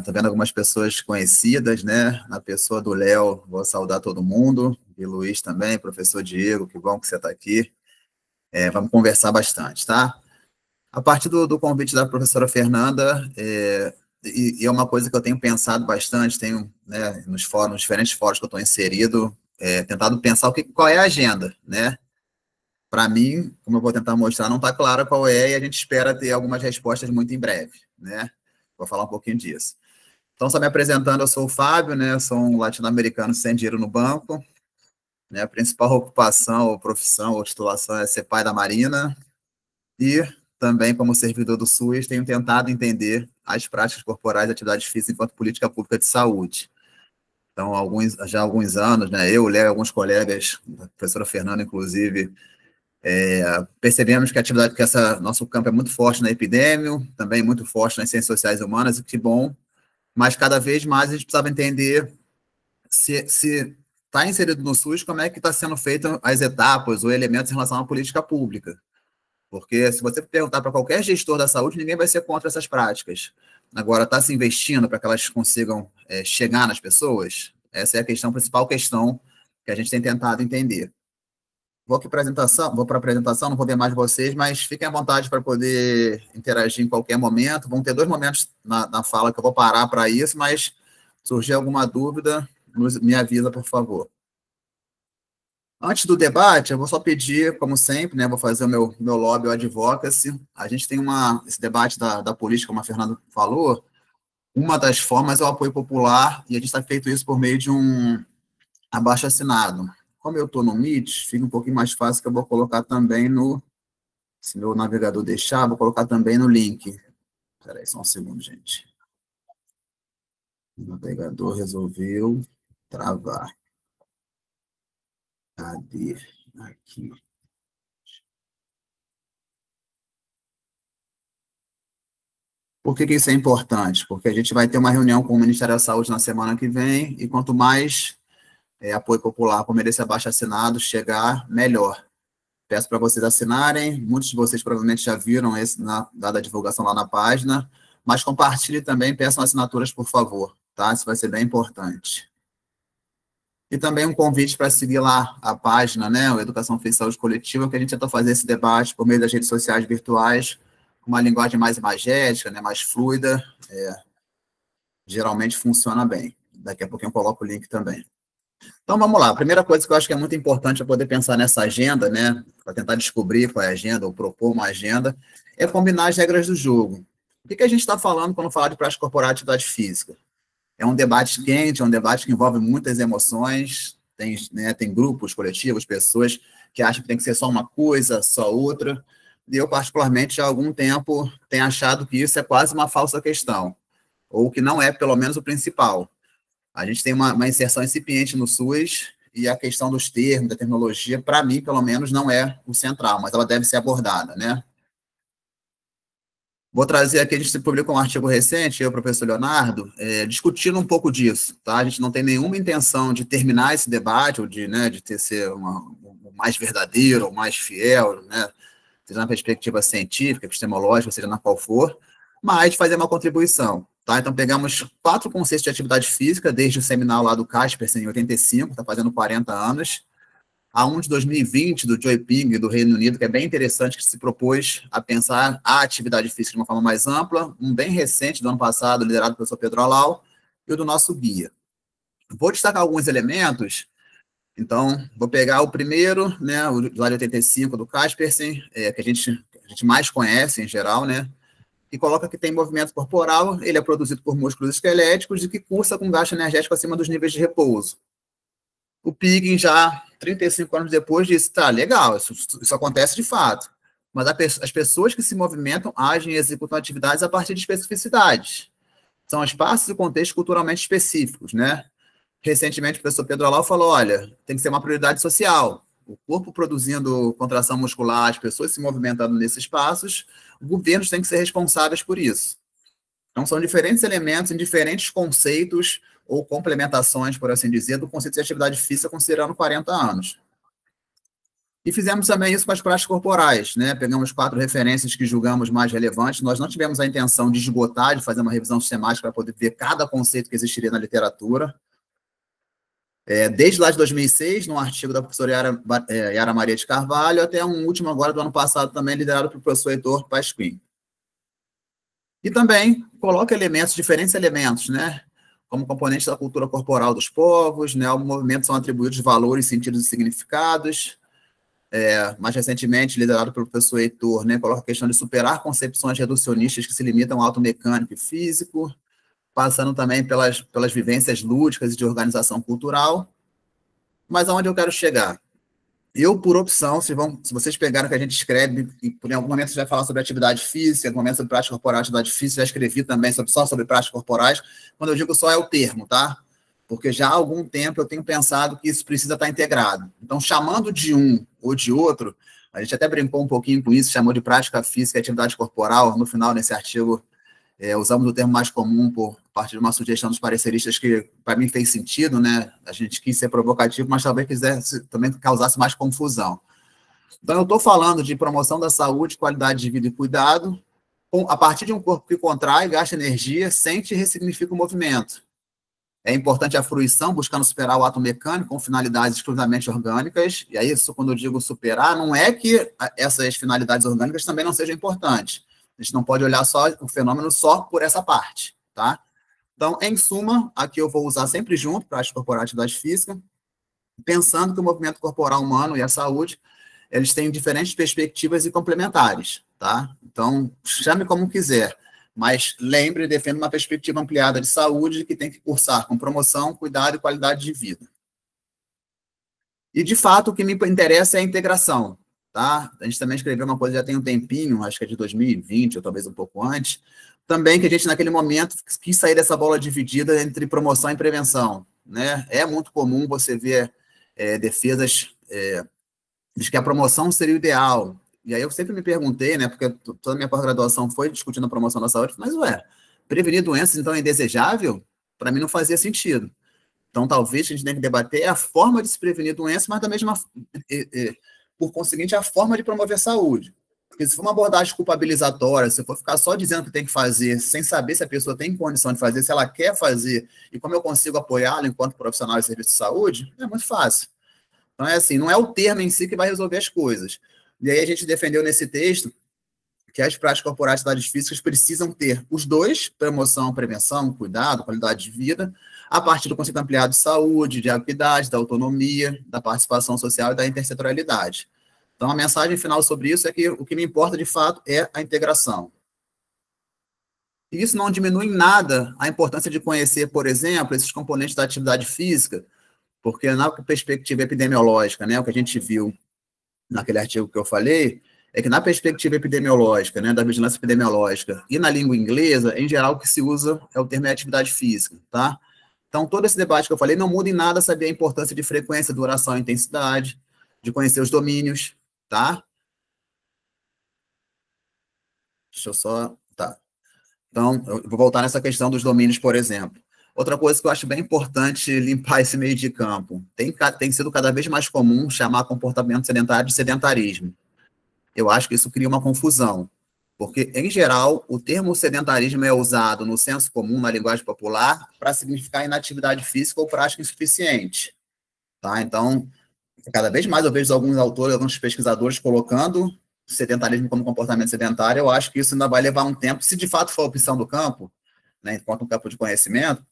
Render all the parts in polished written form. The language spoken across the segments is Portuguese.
Tô vendo algumas pessoas conhecidas, né? Na pessoa do Léo, vou saudar todo mundo, e Luiz também, professor Diego, que bom que você está aqui. Vamos conversar bastante, tá? A partir do convite da professora Fernanda, e é uma coisa que eu tenho pensado bastante, tenho, né, nos fóruns, diferentes fóruns que eu estou inserido, tentado pensar qual é a agenda, né? Para mim, como eu vou tentar mostrar, não está claro qual é, e a gente espera ter algumas respostas muito em breve, né? Vou falar um pouquinho disso. Então, só me apresentando, eu sou o Fábio, né? Sou um latino-americano sem dinheiro no banco, né? A principal ocupação, ou profissão, ou titulação é ser pai da Marina, e também, como servidor do SUS, tenho tentado entender as práticas corporais e atividades físicas enquanto política pública de saúde. Então, já há alguns anos, né? Eu, Léo, alguns colegas, a professora Fernanda, inclusive, percebemos que nosso campo é muito forte na epidemia, também muito forte nas ciências sociais e humanas, e que bom, mas cada vez mais a gente precisava entender se está inserido no SUS, como é que está sendo feito as etapas ou elementos em relação à política pública. Porque se você perguntar para qualquer gestor da saúde, ninguém vai ser contra essas práticas. Agora, está se investindo para que elas consigam chegar nas pessoas? Essa é a principal questão que a gente tem tentado entender. Vou para a apresentação, não vou ver mais vocês, mas fiquem à vontade para poder interagir em qualquer momento. Vão ter 2 momentos na fala que eu vou parar para isso, mas surgir alguma dúvida, me avisa, por favor. Antes do debate, eu vou só pedir, como sempre, né, vou fazer o meu lobby, o advocacy. A gente tem esse debate da política, como a Fernanda falou, uma das formas é o apoio popular, e a gente está feito isso por meio de um abaixo-assinado. Como eu estou no Meet, fica um pouquinho mais fácil, que eu vou colocar também se meu navegador deixar, vou colocar também no link. Espera aí, só um segundo, gente. O navegador resolveu travar. Cadê? Aqui. Por que isso é importante? Porque a gente vai ter uma reunião com o Ministério da Saúde na semana que vem, e quanto mais apoio popular, como esse abaixo-assinado chegar, melhor. Peço para vocês assinarem, muitos de vocês provavelmente já viram dada a divulgação lá na página, mas compartilhe também, peçam assinaturas, por favor, tá? Isso vai ser bem importante. E também um convite para seguir lá a página, né, o Educação Física e Saúde Coletiva, que a gente tentou fazer esse debate por meio das redes sociais virtuais, com uma linguagem mais imagética, né, mais fluida, geralmente funciona bem. Daqui a pouquinho eu coloco o link também. Então, vamos lá. A primeira coisa que eu acho que é muito importante para poder pensar nessa agenda, né, para tentar descobrir qual é a agenda ou propor uma agenda, é combinar as regras do jogo. O que a gente está falando quando fala de prática corporal e atividade física? É um debate quente, é um debate que envolve muitas emoções, tem grupos, coletivos, pessoas que acham que tem que ser só uma coisa, só outra. E eu, particularmente, já há algum tempo, tenho achado que isso é quase uma falsa questão, ou que não é, pelo menos, o principal. A gente tem uma inserção incipiente no SUS, e a questão dos termos, da tecnologia, para mim, pelo menos, não é o central, mas ela deve ser abordada, né? Vou trazer aqui, a gente publicou um artigo recente, eu e o professor Leonardo, discutindo um pouco disso, tá? A gente não tem nenhuma intenção de terminar esse debate, ou de ser o mais verdadeiro, ou mais fiel, né? Seja na perspectiva científica, epistemológica, seja na qual for, mas fazer uma contribuição, tá? Então, pegamos 4 conceitos de atividade física, desde o seminal lá do Kaspersen, em 85, está fazendo 40 anos, há um de 2020, do Joy Ping, do Reino Unido, que é bem interessante, que se propôs a pensar a atividade física de uma forma mais ampla, um bem recente, do ano passado, liderado pelo professor Pedro Alau, e o do nosso guia. Vou destacar alguns elementos, então, vou pegar o primeiro, né, o lá de 85, do Kaspersen, que a gente mais conhece em geral, né, que coloca que tem movimento corporal, ele é produzido por músculos esqueléticos e que cursa com gasto energético acima dos níveis de repouso. O Piggin, já 35 anos depois, disse, tá, legal, isso acontece de fato, mas as pessoas que se movimentam agem e executam atividades a partir de especificidades. São espaços e contextos culturalmente específicos, né? Recentemente, o professor Pedro Alau falou, olha, tem que ser uma prioridade social. O corpo produzindo contração muscular, as pessoas se movimentando nesses espaços, governos têm que ser responsáveis por isso. Então, são diferentes elementos em diferentes conceitos ou complementações, por assim dizer, do conceito de atividade física, considerando 40 anos. E fizemos também isso com as práticas corporais, né? Pegamos 4 referências que julgamos mais relevantes. Nós não tivemos a intenção de esgotar, de fazer uma revisão sistemática para poder ver cada conceito que existiria na literatura. Desde lá de 2006, num artigo da professora Yara Maria de Carvalho, até um último agora do ano passado também, liderado pelo professor Heitor Pasquim. E também coloca elementos, diferentes elementos, né? Como componentes da cultura corporal dos povos, né? Ao movimento são atribuídos valores, sentidos e significados. Mais recentemente, liderado pelo professor Heitor, né? Coloca a questão de superar concepções reducionistas que se limitam ao ato mecânico e físico, passando também pelas vivências lúdicas e de organização cultural. Mas aonde eu quero chegar? Eu, por opção, se vocês pegaram o que a gente escreve, e por algum momento você vai falar sobre atividade física, em algum momento sobre prática corporal, atividade física, já escrevi também só sobre práticas corporais. Quando eu digo só, é o termo, tá? Porque já há algum tempo eu tenho pensado que isso precisa estar integrado. Então, chamando de um ou de outro, a gente até brincou um pouquinho com isso, chamou de prática física e atividade corporal. No final, nesse artigo, usamos o termo mais comum por parte de uma sugestão dos pareceristas que, para mim, fez sentido, né? A gente quis ser provocativo, mas talvez quisesse também causasse mais confusão. Então, eu estou falando de promoção da saúde, qualidade de vida e cuidado, a partir de um corpo que contrai, gasta energia, sente e ressignifica o movimento. É importante a fruição, buscando superar o ato mecânico com finalidades exclusivamente orgânicas. E aí, isso, quando eu digo superar, não é que essas finalidades orgânicas também não sejam importantes. A gente não pode olhar só o fenômeno só por essa parte, tá? Então, em suma, aqui eu vou usar sempre junto, prática corporal e atividade física, pensando que o movimento corporal humano e a saúde, eles têm diferentes perspectivas e complementares, tá? Então, chame como quiser, mas lembre e defenda uma perspectiva ampliada de saúde que tem que cursar com promoção, cuidado e qualidade de vida. E, de fato, o que me interessa é a integração, tá? A gente também escreveu uma coisa já tem um tempinho, acho que é de 2020, ou talvez um pouco antes, também que a gente, naquele momento, quis sair dessa bola dividida entre promoção e prevenção, né? É muito comum você ver defesas de que a promoção seria o ideal. E aí eu sempre me perguntei, né, porque toda a minha pós-graduação foi discutindo a promoção da saúde, mas, prevenir doenças, então, é indesejável? Para mim não fazia sentido. Então, talvez a gente tenha que debater a forma de se prevenir doenças, mas também, por conseguinte, a forma de promover saúde. Porque se for uma abordagem culpabilizatória, se for ficar só dizendo que tem que fazer, sem saber se a pessoa tem condição de fazer, se ela quer fazer, e como eu consigo apoiá-la enquanto profissional de serviço de saúde, é muito fácil. Então, é assim, não é o termo em si que vai resolver as coisas. E aí a gente defendeu nesse texto que as práticas corporais de atividades físicas precisam ter os dois, promoção, prevenção, cuidado, qualidade de vida, a partir do conceito ampliado de saúde, de equidade, da autonomia, da participação social e da intersetorialidade. Então, a mensagem final sobre isso é que o que me importa, de fato, é a integração. E isso não diminui em nada a importância de conhecer, por exemplo, esses componentes da atividade física, porque na perspectiva epidemiológica, né, o que a gente viu naquele artigo que eu falei, é que na perspectiva epidemiológica, né, da vigilância epidemiológica, e na língua inglesa, em geral, o que se usa é o termo atividade física, tá? Então, todo esse debate que eu falei não muda em nada saber a importância de frequência, duração e intensidade, de conhecer os domínios, tá? Deixa eu só... Tá. Então, eu vou voltar nessa questão dos domínios, por exemplo. Outra coisa que eu acho bem importante limpar esse meio de campo. Tem sido cada vez mais comum chamar comportamento sedentário de sedentarismo. Eu acho que isso cria uma confusão, porque, em geral, o termo sedentarismo é usado no senso comum, na linguagem popular, para significar inatividade física ou prática insuficiente. Tá? Então, cada vez mais eu vejo alguns autores, alguns pesquisadores colocando sedentarismo como comportamento sedentário. Eu acho que isso ainda vai levar um tempo, se de fato for a opção do campo, né, enquanto um campo de conhecimento,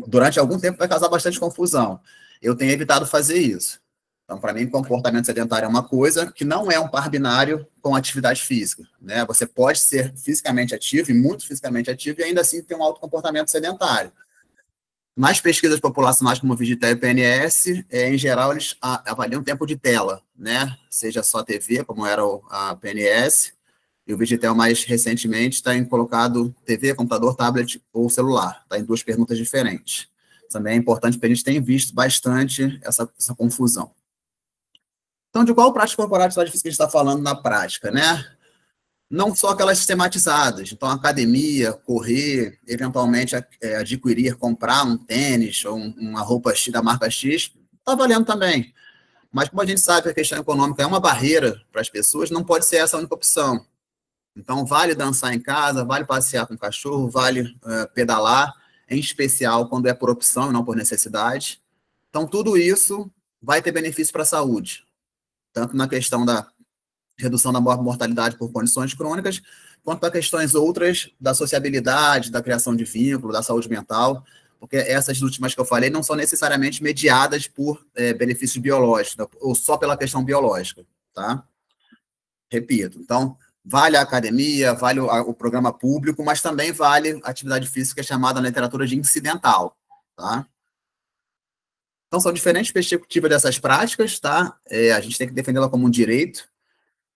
durante algum tempo vai causar bastante confusão. Eu tenho evitado fazer isso. Então, para mim, comportamento sedentário é uma coisa que não é um par binário com atividade física, né? Você pode ser fisicamente ativo, e muito fisicamente ativo, e ainda assim ter um alto comportamento sedentário. Nas pesquisas populacionais como o Vigitel e o PNS, em geral, eles avaliam o tempo de tela, né? Seja só TV, como era a PNS, e o Vigitel, mais recentemente, está colocado TV, computador, tablet ou celular. Está em 2 perguntas diferentes. Também é importante, porque a gente tem visto bastante essa confusão. Então, de qual prática corporal de atividade física a gente está falando na prática, né? Não só aquelas sistematizadas. Então, academia, correr, eventualmente adquirir, comprar um tênis ou uma roupa X da marca X, está valendo também. Mas como a gente sabe que a questão econômica é uma barreira para as pessoas, não pode ser essa a única opção. Então, vale dançar em casa, vale passear com o cachorro, vale pedalar, em especial quando é por opção e não por necessidade. Então, tudo isso vai ter benefício para a saúde, tanto na questão da redução da mortalidade por condições crônicas, quanto para questões outras da sociabilidade, da criação de vínculo, da saúde mental, porque essas últimas que eu falei não são necessariamente mediadas por benefícios biológicos, ou só pela questão biológica, tá? Repito, então, vale a academia, vale o programa público, mas também vale a atividade física chamada na literatura de incidental, tá? Então, são diferentes perspectivas dessas práticas, tá? A gente tem que defendê-la como um direito,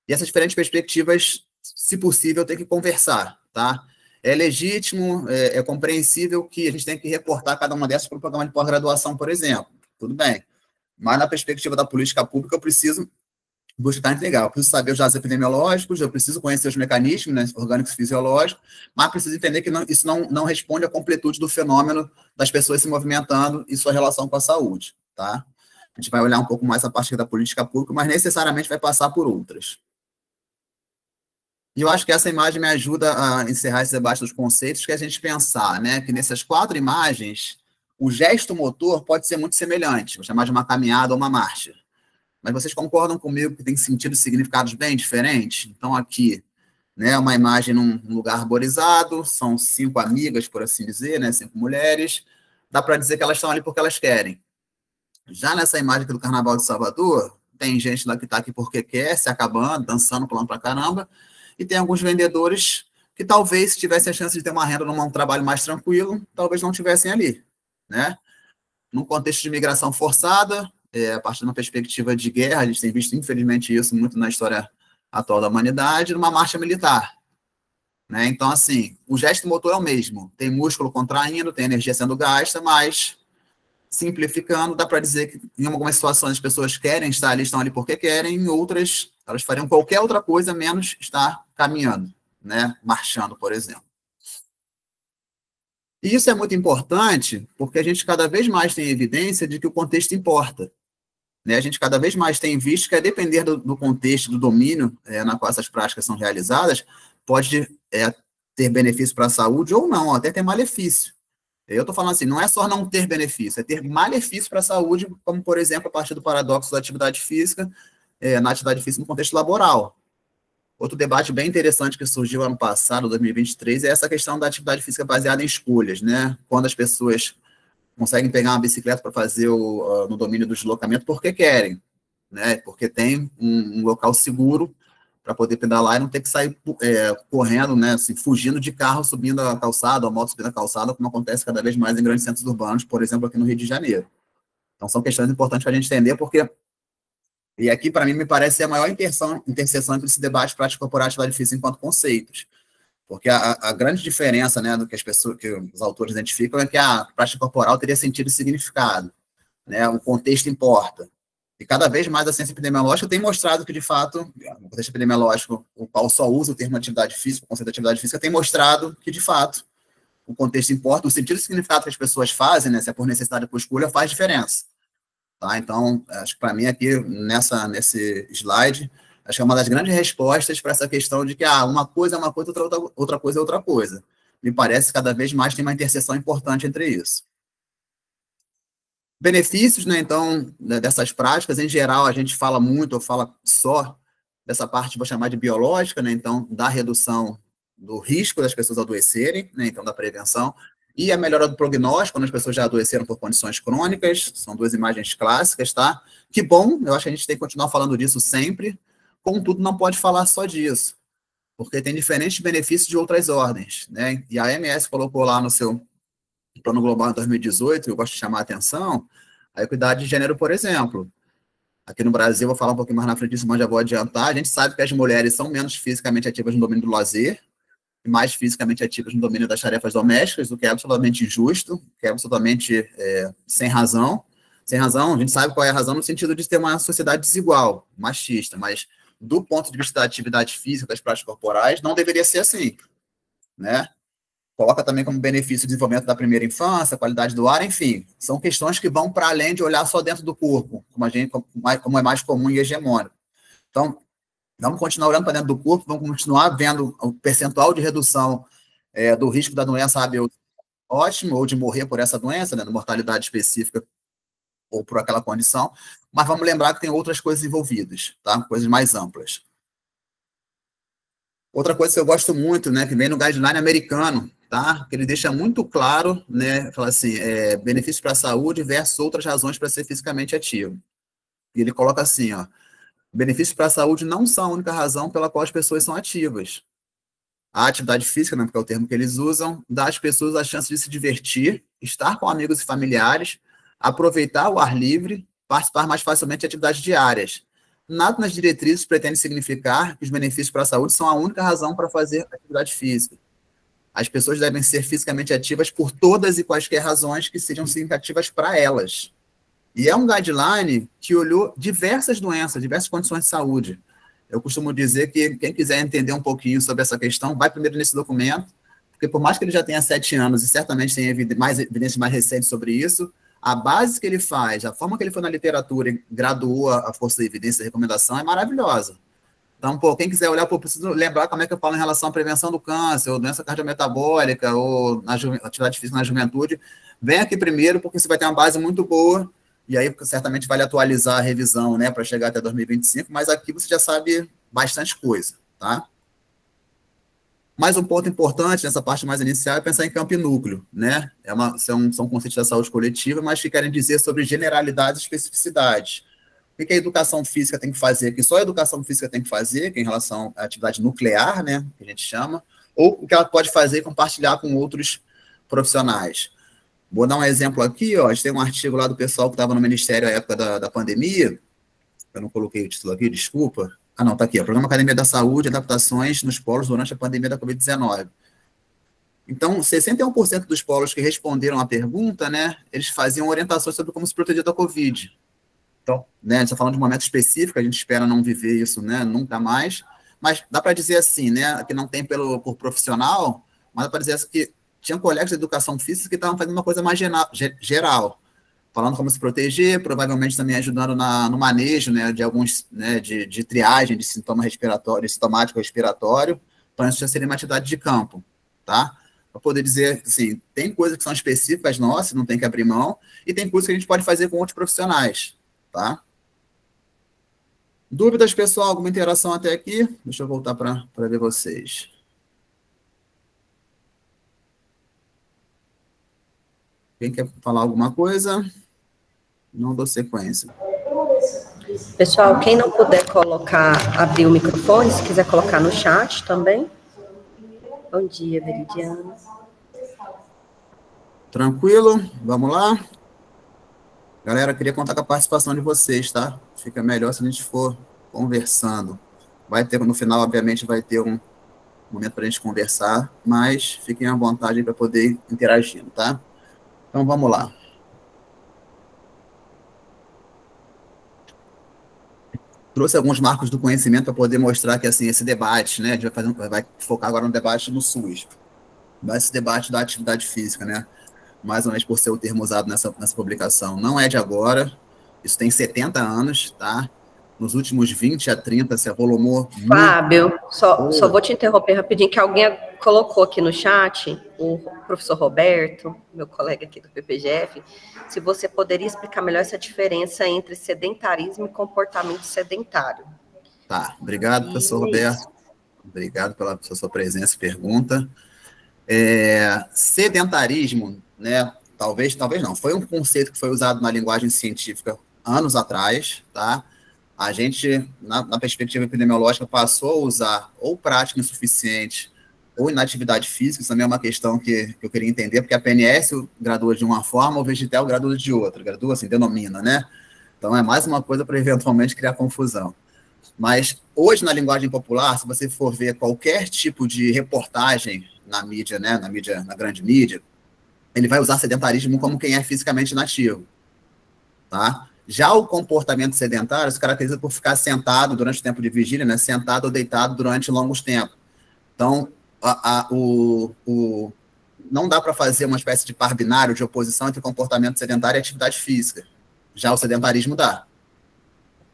e essas diferentes perspectivas, se possível, tem que conversar, tá? É legítimo, é compreensível que a gente tem que reportar cada uma dessas para o programa de pós-graduação, por exemplo. Tudo bem. Mas, na perspectiva da política pública, eu preciso buscar integrar. Eu preciso saber os dados epidemiológicos, eu preciso conhecer os mecanismos, né, orgânicos e fisiológicos, mas preciso entender que isso não responde à completude do fenômeno das pessoas se movimentando e sua relação com a saúde, tá? A gente vai olhar um pouco mais a partir da política pública, mas necessariamente vai passar por outras. E eu acho que essa imagem me ajuda a encerrar esse debate dos conceitos, que é a gente pensar, né, que nessas 4 imagens, o gesto motor pode ser muito semelhante, vou chamar de uma caminhada ou uma marcha. Mas vocês concordam comigo que tem sentido e significados bem diferentes? Então, aqui, né, uma imagem num lugar arborizado, são 5 amigas, por assim dizer, né, 5 mulheres, dá para dizer que elas estão ali porque elas querem. Já nessa imagem aqui do Carnaval de Salvador, tem gente lá que está aqui porque quer, se acabando, dançando, pulando para caramba, e tem alguns vendedores que talvez, se tivessem a chance de ter uma renda num trabalho mais tranquilo, talvez não tivessem ali, né? Num contexto de migração forçada, a partir de uma perspectiva de guerra, a gente tem visto, infelizmente, isso muito na história atual da humanidade, numa marcha militar, né? Então, assim, o gesto motor é o mesmo, tem músculo contraindo, tem energia sendo gasta, mas, simplificando, dá para dizer que em algumas situações as pessoas querem estar ali, estão ali porque querem, em outras, elas fariam qualquer outra coisa, menos estar caminhando, né? Marchando, por exemplo. E isso é muito importante, porque a gente cada vez mais tem evidência de que o contexto importa, né? A gente cada vez mais tem visto que, a depender do contexto, do domínio na qual essas práticas são realizadas, pode ter benefício para a saúde ou não, até ter malefício. Eu estou falando assim, não é só não ter benefício, é ter malefício para a saúde, como, por exemplo, a partir do paradoxo da atividade física, na atividade física no contexto laboral. Outro debate bem interessante que surgiu ano passado, 2023, é essa questão da atividade física baseada em escolhas, né? Quando as pessoas conseguem pegar uma bicicleta para fazer no domínio do deslocamento porque querem, né? Porque tem um local seguro para poder pedalar e não ter que sair correndo, né? Assim, fugindo de carro, subindo a calçada, ou moto subindo a calçada, como acontece cada vez mais em grandes centros urbanos, por exemplo, aqui no Rio de Janeiro. Então, são questões importantes para a gente entender, porque... E aqui, para mim, me parece a maior interseção entre esse debate prática corporal e atividade física enquanto conceitos. Porque a grande diferença, né, do que os autores identificam é que a prática corporal teria sentido e significado, né, o contexto importa. E cada vez mais a ciência epidemiológica tem mostrado que, de fato, no contexto epidemiológico, o qual só usa o termo atividade física, o conceito de atividade física, tem mostrado que, de fato, o contexto importa, o sentido e significado que as pessoas fazem, né, se é por necessidade ou por escolha, faz diferença. Tá? Então, acho que para mim aqui, nesse slide, acho que é uma das grandes respostas para essa questão de que uma coisa é uma coisa, outra coisa é outra coisa. Me parece que cada vez mais tem uma interseção importante entre isso. Benefícios, né, então, dessas práticas, em geral, a gente fala muito, ou fala só dessa parte, vou chamar de biológica, né, então, da redução do risco das pessoas adoecerem, né, então, da prevenção, e a melhora do prognóstico, quando as pessoas já adoeceram por condições crônicas, são 2 imagens clássicas, tá? Que bom, eu acho que a gente tem que continuar falando disso sempre, contudo, não pode falar só disso, porque tem diferentes benefícios de outras ordens, né? E a OMS colocou lá no seu Plano Global em 2018, eu gosto de chamar a atenção, a equidade de gênero, por exemplo. Aqui no Brasil, vou falar um pouquinho mais na frente disso, mas já vou adiantar, a gente sabe que as mulheres são menos fisicamente ativas no domínio do lazer, e mais fisicamente ativas no domínio das tarefas domésticas, o que é absolutamente injusto, que é absolutamente sem razão. Sem razão, a gente sabe qual é a razão no sentido de ter uma sociedade desigual, machista, mas do ponto de vista da atividade física, das práticas corporais, não deveria ser assim, né? coloca também como benefício o desenvolvimento da primeira infância, a qualidade do ar, enfim, são questões que vão para além de olhar só dentro do corpo, como é mais comum e hegemônico. Então, vamos continuar olhando para dentro do corpo, vamos continuar vendo o percentual de redução do risco da doença ABO ótimo, ou de morrer por essa doença, né, de mortalidade específica ou por aquela condição, mas vamos lembrar que tem outras coisas envolvidas, tá? Coisas mais amplas. Outra coisa que eu gosto muito, né, que vem no guideline americano, tá? Que ele deixa muito claro, né, fala assim, benefícios para a saúde versus outras razões para ser fisicamente ativo. E ele coloca assim, ó, benefícios para a saúde não são a única razão pela qual as pessoas são ativas. A atividade física, né, porque é o termo que eles usam, dá às pessoas a chance de se divertir, estar com amigos e familiares, aproveitar o ar livre, participar mais facilmente de atividades diárias. Nada nas diretrizes pretende significar que os benefícios para a saúde são a única razão para fazer atividade física. As pessoas devem ser fisicamente ativas por todas e quaisquer razões que sejam significativas para elas. E é um guideline que olhou diversas doenças, diversas condições de saúde. Eu costumo dizer que quem quiser entender um pouquinho sobre essa questão, vai primeiro nesse documento, porque por mais que ele já tenha 7 anos e certamente tenha evidências mais recentes sobre isso, a base que ele faz, a forma que ele foi na literatura e graduou a força de evidência e recomendação é maravilhosa. Então, quem quiser olhar, preciso lembrar como é que eu falo em relação à prevenção do câncer, ou doença cardiometabólica, ou na atividade física na juventude, vem aqui primeiro, porque você vai ter uma base muito boa, e aí certamente vale atualizar a revisão, né, para chegar até 2025, mas aqui você já sabe bastante coisa, tá? Mais um ponto importante nessa parte mais inicial é pensar em campo e núcleo, né? São conceitos da saúde coletiva, mas que querem dizer sobre generalidades e especificidades. O que a educação física tem que fazer, que só a educação física tem que fazer, que é em relação à atividade nuclear, né, que a gente chama, ou o que ela pode fazer e compartilhar com outros profissionais. Vou dar um exemplo aqui, ó, a gente tem um artigo lá do pessoal que estava no Ministério à época da pandemia, eu não coloquei o título aqui, desculpa. Ah, não, está aqui, ó, Programa Academia da Saúde, adaptações nos polos durante a pandemia da Covid-19. Então, 61% dos polos que responderam à pergunta, né, eles faziam orientações sobre como se proteger da Covid. Então, né, a gente está falando de um momento específico, a gente espera não viver isso, né, nunca mais, mas dá para dizer assim, né, que não tem por profissional, mas dá para dizer assim, que tinha colegas de educação física que estavam fazendo uma coisa mais geral, falando como se proteger, provavelmente também ajudando no manejo, né, de alguns, né, de triagem de sintoma respiratório, sintomático respiratório, então isso já seria uma atividade de campo, tá? Para poder dizer, assim, tem coisas que são específicas nossas, não tem que abrir mão, e tem coisas que a gente pode fazer com outros profissionais, tá? Dúvidas, pessoal? Alguma interação até aqui? Deixa eu voltar para ver vocês. Quem quer falar alguma coisa? Não dou sequência. Pessoal, quem não puder abrir o microfone, se quiser colocar no chat também. Bom dia, Veridiana. Tranquilo? Vamos lá? Galera, queria contar com a participação de vocês, tá? Fica melhor se a gente for conversando. Vai ter, no final, obviamente, vai ter um momento para a gente conversar, mas fiquem à vontade para poder interagir, tá? Então, vamos lá. Trouxe alguns marcos do conhecimento para poder mostrar que, assim, esse debate, né, a gente vai focar agora no debate no SUS, mas esse debate da atividade física, né, mais uma vez por ser o termo usado nessa publicação, não é de agora, isso tem 70 anos, tá? Nos últimos 20 a 30 se avolumou muito. Fábio, só vou te interromper rapidinho, que alguém colocou aqui no chat, o professor Roberto, meu colega aqui do PPGF, se você poderia explicar melhor essa diferença entre sedentarismo e comportamento sedentário. Tá, obrigado, professor Roberto. Obrigado pela sua presença e pergunta. Sedentarismo, né, talvez não, foi um conceito que foi usado na linguagem científica anos atrás, tá? A gente, na perspectiva epidemiológica, passou a usar ou prática insuficiente ou inatividade física. Isso também é uma questão que eu queria entender, porque a PNS gradua de uma forma, o Vegetel gradua de outra, gradua assim, denomina, né? Então é mais uma coisa para eventualmente criar confusão. Mas hoje, na linguagem popular, se você for ver qualquer tipo de reportagem na mídia, né, na grande mídia, ele vai usar sedentarismo como quem é fisicamente inativo, tá? Já o comportamento sedentário se caracteriza por ficar sentado durante o tempo de vigília, né, sentado ou deitado durante longos tempos. Então, o não dá para fazer uma espécie de par binário de oposição entre comportamento sedentário e atividade física. Já o sedentarismo dá.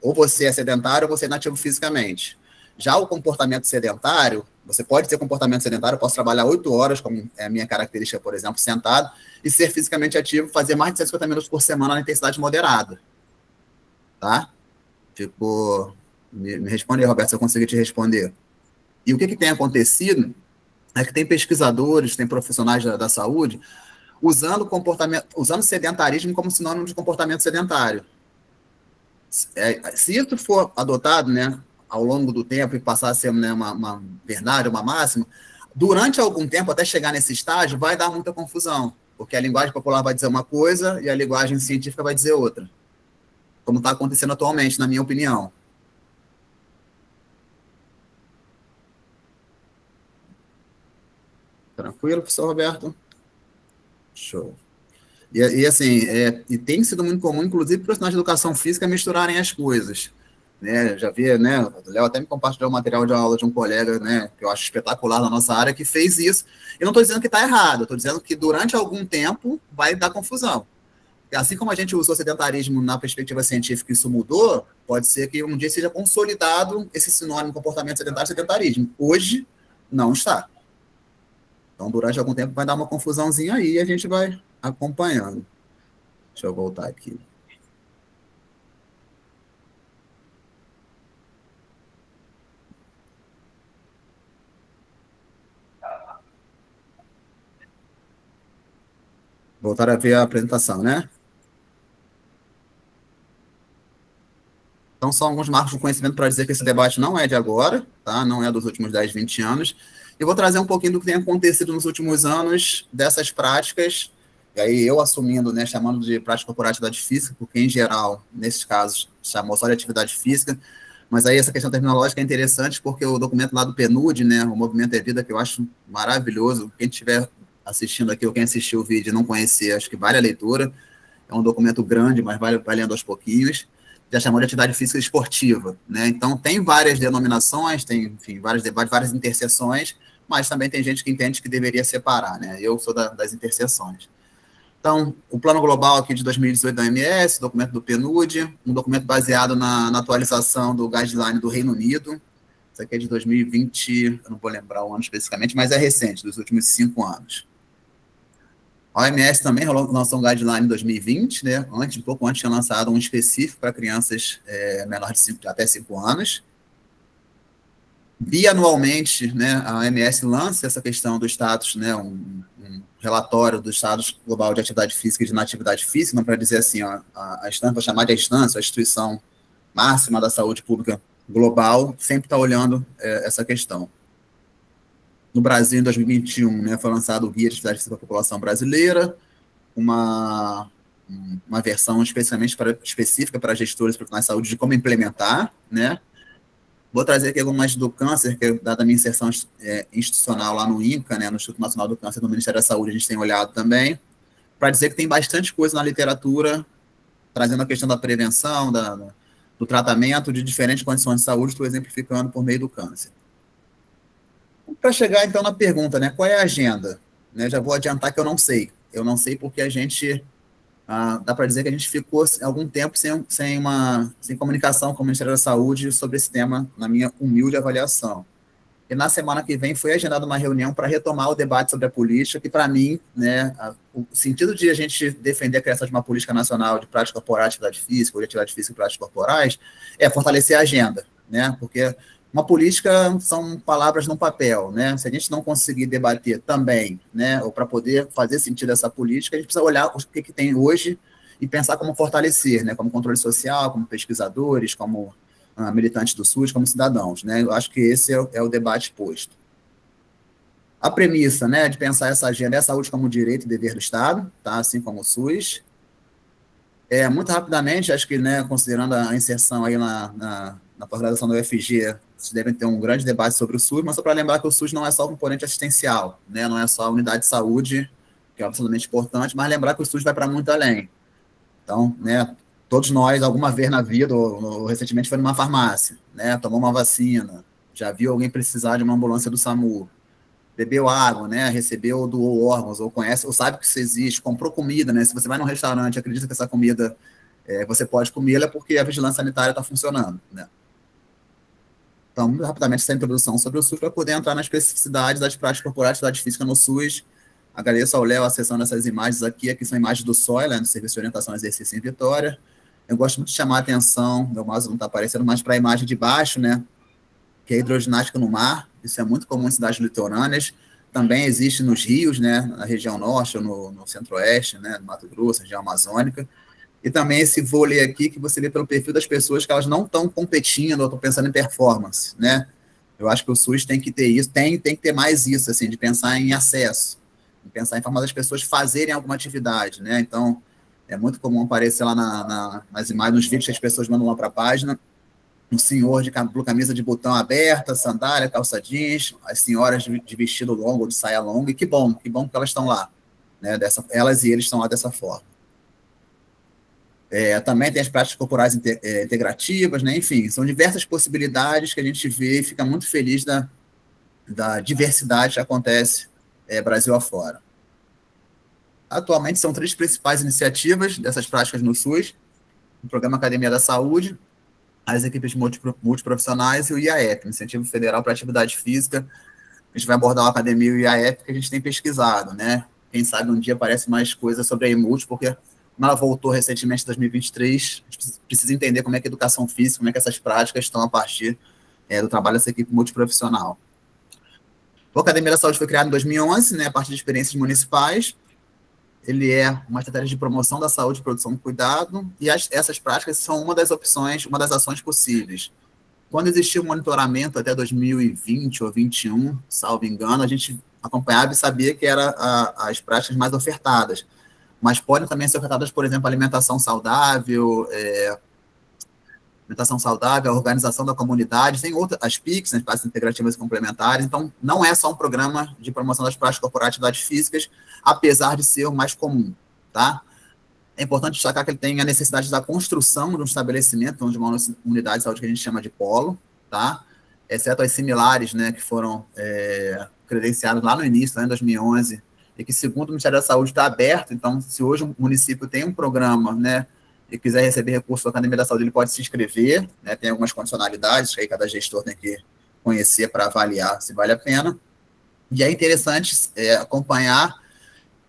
Ou você é sedentário ou você é inativo fisicamente. Já o comportamento sedentário, você pode ter comportamento sedentário, eu posso trabalhar 8 horas, como é a minha característica, por exemplo, sentado, e ser fisicamente ativo, fazer mais de 150 minutos por semana na intensidade moderada. Tá? Tipo, me responde aí, Roberto, se eu conseguir te responder. E o que tem acontecido é que tem pesquisadores, tem profissionais da saúde, usando sedentarismo como sinônimo de comportamento sedentário. Se isso for adotado, né, ao longo do tempo e passar a ser, né, uma verdade, uma máxima, durante algum tempo, até chegar nesse estágio, vai dar muita confusão, porque a linguagem popular vai dizer uma coisa e a linguagem científica vai dizer outra, como está acontecendo atualmente, na minha opinião. Tranquilo, professor Roberto? Show. E assim, e tem sido muito comum, inclusive, profissionais de educação física misturarem as coisas. Né? Já vi, né? O Léo até me compartilhou o material de aula de um colega, né, que eu acho espetacular na nossa área, que fez isso. Eu não estou dizendo que está errado, estou dizendo que durante algum tempo vai dar confusão. Assim como a gente usou sedentarismo na perspectiva científica, isso mudou, pode ser que um dia seja consolidado esse sinônimo comportamento sedentário e sedentarismo. Hoje, não está. Então, durante algum tempo vai dar uma confusãozinha aí e a gente vai acompanhando. Deixa eu voltar aqui. Voltar a ver a apresentação, né? Então, são alguns marcos de conhecimento para dizer que esse debate não é de agora, tá? Não é dos últimos 10, 20 anos. Eu vou trazer um pouquinho do que tem acontecido nos últimos anos, dessas práticas, e aí eu assumindo, né, chamando de prática corporal atividade física, porque em geral, nesses casos, chamou só de atividade física, mas aí essa questão terminológica é interessante, porque o documento lá do PNUD, né, o Movimento é Vida, que eu acho maravilhoso, quem estiver assistindo aqui, ou quem assistiu o vídeo e não conhecer, acho que vale a leitura, é um documento grande, mas vai lendo aos pouquinhos, já chamou de atividade física esportiva, né? Então, tem várias denominações, tem, enfim, vários debates, várias interseções, mas também tem gente que entende que deveria separar, né? Eu sou das interseções. Então, o Plano Global aqui de 2018 da OMS, documento do PNUD, um documento baseado na atualização do guideline do Reino Unido, isso aqui é de 2020, eu não vou lembrar o ano especificamente, mas é recente, dos últimos 5 anos. A OMS também lançou um guideline em 2020, né? Um pouco antes tinha lançado um específico para crianças menores de até 5 anos. Bianualmente, né, a OMS lança essa questão do status, né, um relatório do status global de atividade física e de inatividade física, não para dizer assim, ó, a instância, vou chamar de instância, a instituição máxima da saúde pública global, sempre está olhando essa questão. No Brasil, em 2021, né, foi lançado o Guia de Atividade Física da População Brasileira, uma versão específica para gestores e profissionais de saúde de como implementar, né? Vou trazer aqui algumas do câncer, que é dada a minha inserção institucional lá no INCA, né, no Instituto Nacional do Câncer do Ministério da Saúde, a gente tem olhado também, para dizer que tem bastante coisa na literatura, trazendo a questão da prevenção, do tratamento de diferentes condições de saúde, estou exemplificando por meio do câncer. Para chegar, então, na pergunta, né, qual é a agenda? Né, já vou adiantar que eu não sei. Eu não sei porque a gente, dá para dizer que a gente ficou algum tempo sem comunicação com o Ministério da Saúde sobre esse tema, na minha humilde avaliação. E na semana que vem foi agendada uma reunião para retomar o debate sobre a política, que para mim, né, o sentido de a gente defender a criação de uma política nacional de prática corporal, atividade física, ou de atividade física e práticas corporais, é fortalecer a agenda, né, porque uma política são palavras no papel, né? Se a gente não conseguir debater também, né, ou para poder fazer sentido essa política, a gente precisa olhar o que tem hoje e pensar como fortalecer, né, como controle social, como pesquisadores, como militantes do SUS, como cidadãos, né? Eu acho que esse é o debate posto. A premissa, né, de pensar essa agenda é a saúde como direito e dever do Estado, tá? Assim como o SUS. Muito rapidamente, acho que, né, considerando a inserção aí na pós-graduação da UFG, vocês devem ter um grande debate sobre o SUS, mas só para lembrar que o SUS não é só um componente assistencial, né, não é só a unidade de saúde, que é absolutamente importante, mas lembrar que o SUS vai para muito além. Então, né, todos nós, alguma vez na vida, ou recentemente foi numa farmácia, né, tomou uma vacina, já viu alguém precisar de uma ambulância do SAMU. bebeu água, né, recebeu, doou órgãos, ou conhece, ou sabe que isso existe, comprou comida, né, se você vai num restaurante e acredita que essa comida você pode comê-la, é porque a vigilância sanitária está funcionando, né. Então, rapidamente, essa introdução sobre o SUS para poder entrar na especificidade das práticas corporais de atividade física no SUS. Agradeço ao Léo a sessão dessas imagens aqui são imagens do SOI, né, do Serviço de Orientação e Exercício em Vitória. Eu gosto muito de chamar a atenção, meu mouse não está aparecendo, mas para a imagem de baixo, né, que é a hidroginástica no mar. Isso é muito comum em cidades litorâneas. Também existe nos rios, né, na região norte ou no centro-oeste, né, no Mato Grosso, região amazônica. E também esse vôlei aqui, que você vê pelo perfil das pessoas, que elas não estão competindo ou estão pensando em performance, né? Eu acho que o SUS tem que ter isso, tem que ter mais isso, assim, de pensar em acesso, de pensar em forma das pessoas fazerem alguma atividade, né? Então, é muito comum aparecer lá nas imagens, nos vídeos que as pessoas mandam lá para a página, um senhor de camisa de botão aberta, sandália, calça jeans, as senhoras de vestido longo ou de saia longa, e que bom que elas estão lá, né? Elas e eles estão lá dessa forma. Também tem as práticas corporais integrativas, né? Enfim, são diversas possibilidades que a gente vê e fica muito feliz da diversidade que acontece Brasil afora. Atualmente, são 3 principais iniciativas dessas práticas no SUS: o Programa Academia da Saúde, as equipes multiprofissionais e o IAF, Incentivo Federal para Atividade Física. A gente vai abordar o Academia e o IAF, que a gente tem pesquisado, né? Quem sabe um dia aparece mais coisa sobre a IMULT, porque como ela voltou recentemente em 2023, a gente precisa entender como é que a educação física, como é que essas práticas estão a partir do trabalho dessa equipe multiprofissional. O Academia da Saúde foi criado em 2011, né, a partir de experiências municipais. Ele é uma estratégia de promoção da saúde, produção do cuidado, e essas práticas são uma das opções, uma das ações possíveis. Quando existia o monitoramento até 2020 ou 2021, salvo engano, a gente acompanhava e sabia que eram as práticas mais ofertadas, mas podem também ser ofertadas, por exemplo, alimentação saudável, a organização da comunidade, tem outras, as PICs, as práticas integrativas e complementares. Então, não é só um programa de promoção das práticas corporais de atividades físicas, apesar de ser o mais comum, tá? É importante destacar que ele tem a necessidade da construção de um estabelecimento, de uma unidade de saúde que a gente chama de polo, tá? Exceto as similares, né, que foram credenciadas lá no início, lá em 2011, e que, segundo o Ministério da Saúde, está aberto. Então, se hoje o município tem um programa, né, e quiser receber recurso da Academia da Saúde, ele pode se inscrever, né, tem algumas condicionalidades que aí cada gestor tem que conhecer para avaliar se vale a pena. E é interessante acompanhar